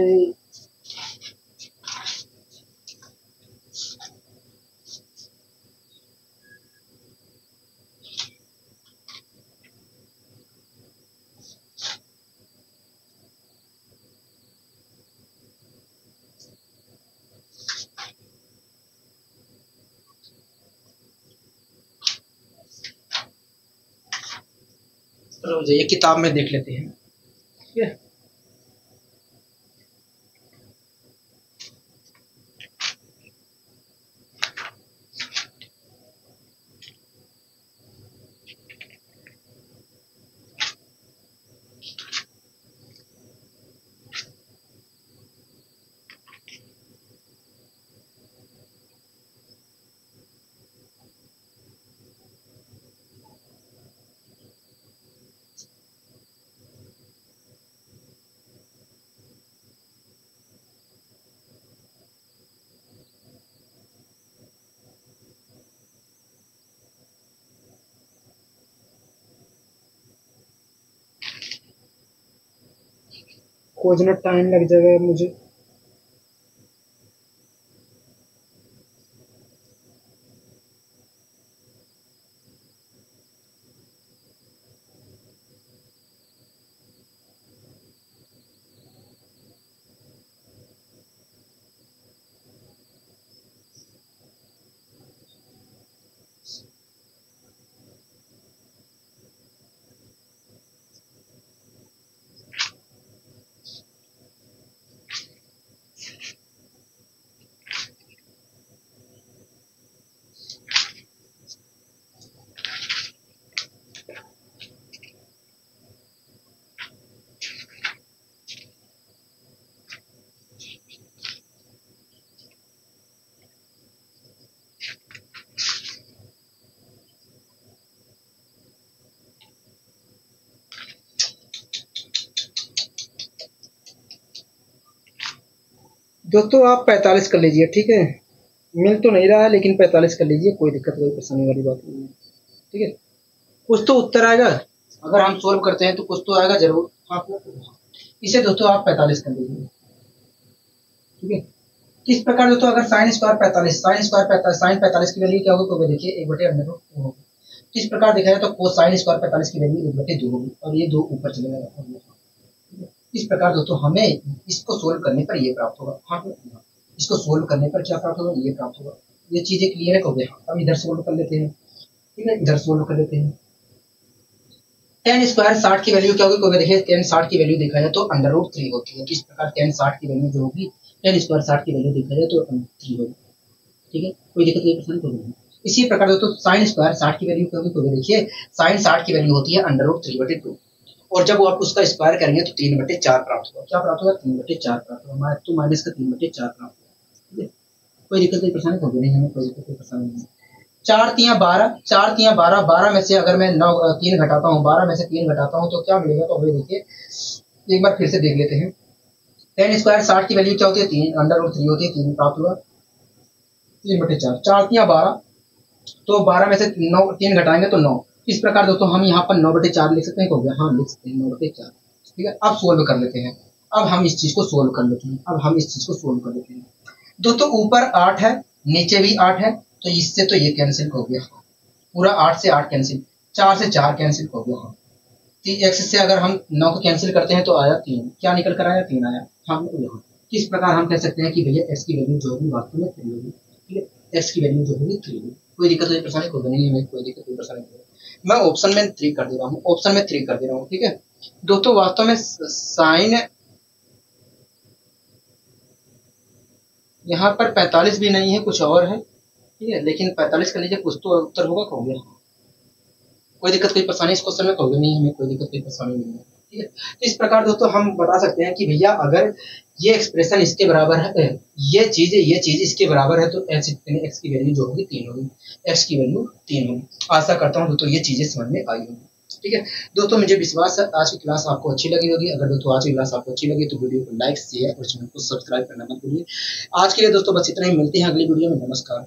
रुक जाइए, किताब में देख लेते हैं। ठीक है, खोजना टाइम लग जाएगा मुझे। दोस्तों आप 45 कर लीजिए। ठीक है, मिल तो नहीं रहा है लेकिन 45 कर लीजिए, कोई दिक्कत कोई परेशानी वाली बात नहीं है। ठीक है, कुछ तो उत्तर आएगा, अगर हम सोल्व करते हैं तो कुछ तो आएगा जरूर। आप इसे दोस्तों आप 45 कर लीजिए। ठीक है, इस प्रकार दोस्तों अगर साइन स्क्वायर 45 की वैल्यू क्या होगी तो देखिए 1/√2 होगी। इस प्रकार देखा जाए तो कोसाइन स्क्वायर 45 की वैल्यू 1/2 होगी, और ये 2 ऊपर चले जाएगा। इस प्रकार दोस्तों हमें इसको सोल्व करने पर ये प्राप्त होगा। हाँ, इसको सोल्व करने पर क्या प्राप्त होगा? ये प्राप्त होगा। ये चीजें क्लियर है हो गया। अब इधर सोल्व कर लेते हैं। ठीक है, इधर सोल्व कर लेते हैं। tan स्क्वायर 60 की वैल्यू क्या होगी? तो देखिए tan 60 की वैल्यू देखा जाए तो √3 होती है। इस प्रकार tan 60 की वैल्यू जो होगी, tan स्क्वायर 60 की वैल्यू देखा जाए तो √3 होगी। ठीक है, कोई दिक्कत नहीं, परेशानी कोई नहीं। इसी प्रकार दोस्तों साइन स्क्वायर 60 की वैल्यू क्या होगी? तो देखिए साइन 60 की वैल्यू होती है √3/2, और जब आप उसका स्क्वायर करेंगे तो 3/4 प्राप्त होगा। क्या प्राप्त होगा? 3/4 प्राप्त होगा, तो माइनस का 3/4 प्राप्त होगा। ठीक है, कोई दिक्कत कोई परेशानी होगी नहीं, हमें कोई दिक्कत कोई परेशानी नहीं। 4 तियां 12, 4 तियां 12, 12 में से अगर मैं 3 घटाता हूँ, 12 में से 3 घटाता हूँ तो क्या मिलेगा, तो हमें देखिए एक बार फिर से देख लेते हैं। 10 स्क्वायर 60 की वैल्यू क्या होती है 3, √3 होती है, 3 प्राप्त हुआ, 3/4, 4 तियां 12, तो 12 में से 3 घटाएंगे तो 9। इस प्रकार दोस्तों हम यहाँ पर 9/4 लिख सकते हैं, हो गया, हाँ लिख सकते हैं 9/4। ठीक है, अब सोल्व कर लेते हैं, अब हम इस चीज को सोल्व कर लेते हैं, अब हम इस चीज को सोल्व कर लेते हैं। दोस्तों ऊपर 8 है, नीचे भी 8 है, तो इससे तो ये कैंसिल हो गया, पूरा 8 से 8 कैंसिल, 4 से 4 कैंसिल हो गया। हाँ, एक्स से अगर हम 9 को कैंसिल करते हैं तो आया 3, क्या निकल कर आया 3 आया। हम यहाँ किस प्रकार हम कह सकते हैं कि भैया एक्स की वैल्यू जो होगी वास्तव में 3 होगी। ठीक है, एक्स की वैल्यू जो होगी 3 होगी, कोई दिक्कत कोई परेशानी होगी नहीं, हमें कोई दिक्कत कोई परेशानी नहीं। मैं ऑप्शन में 3 कर दे रहा हूँ, ऑप्शन में 3 कर दे रहा हूँ। ठीक है दोस्तों, वास्तव में साइन यहाँ पर 45 भी नहीं है, कुछ और है। ठीक है, लेकिन 45 का लीजिए कुछ तो उत्तर होगा, हो गया, कोई दिक्कत कोई परेशानी इस क्वेश्चन में होगी नहीं, हमें कोई दिक्कत कोई परेशानी नहीं है। ठीक है, तो इस प्रकार दोस्तों हम बता सकते हैं कि भैया अगर ये एक्सप्रेशन इसके बराबर है, ये चीज इसके बराबर है, तो एक्स की वैल्यू जो होगी 3 होगी, एक्स की वैल्यू 3 होगी। आशा करता हूँ दोस्तों ये चीजें समझ में आई होंगी। ठीक है दोस्तों, मुझे विश्वास है आज की क्लास आपको अच्छी लगी होगी। अगर दोस्तों आज की क्लास आपको अच्छी लगी तो वीडियो को लाइक, शेयर और चैनल को सब्सक्राइब करना मत भूलिए। आज के लिए दोस्तों बस इतना ही, मिलते हैं अगली वीडियो में, नमस्कार।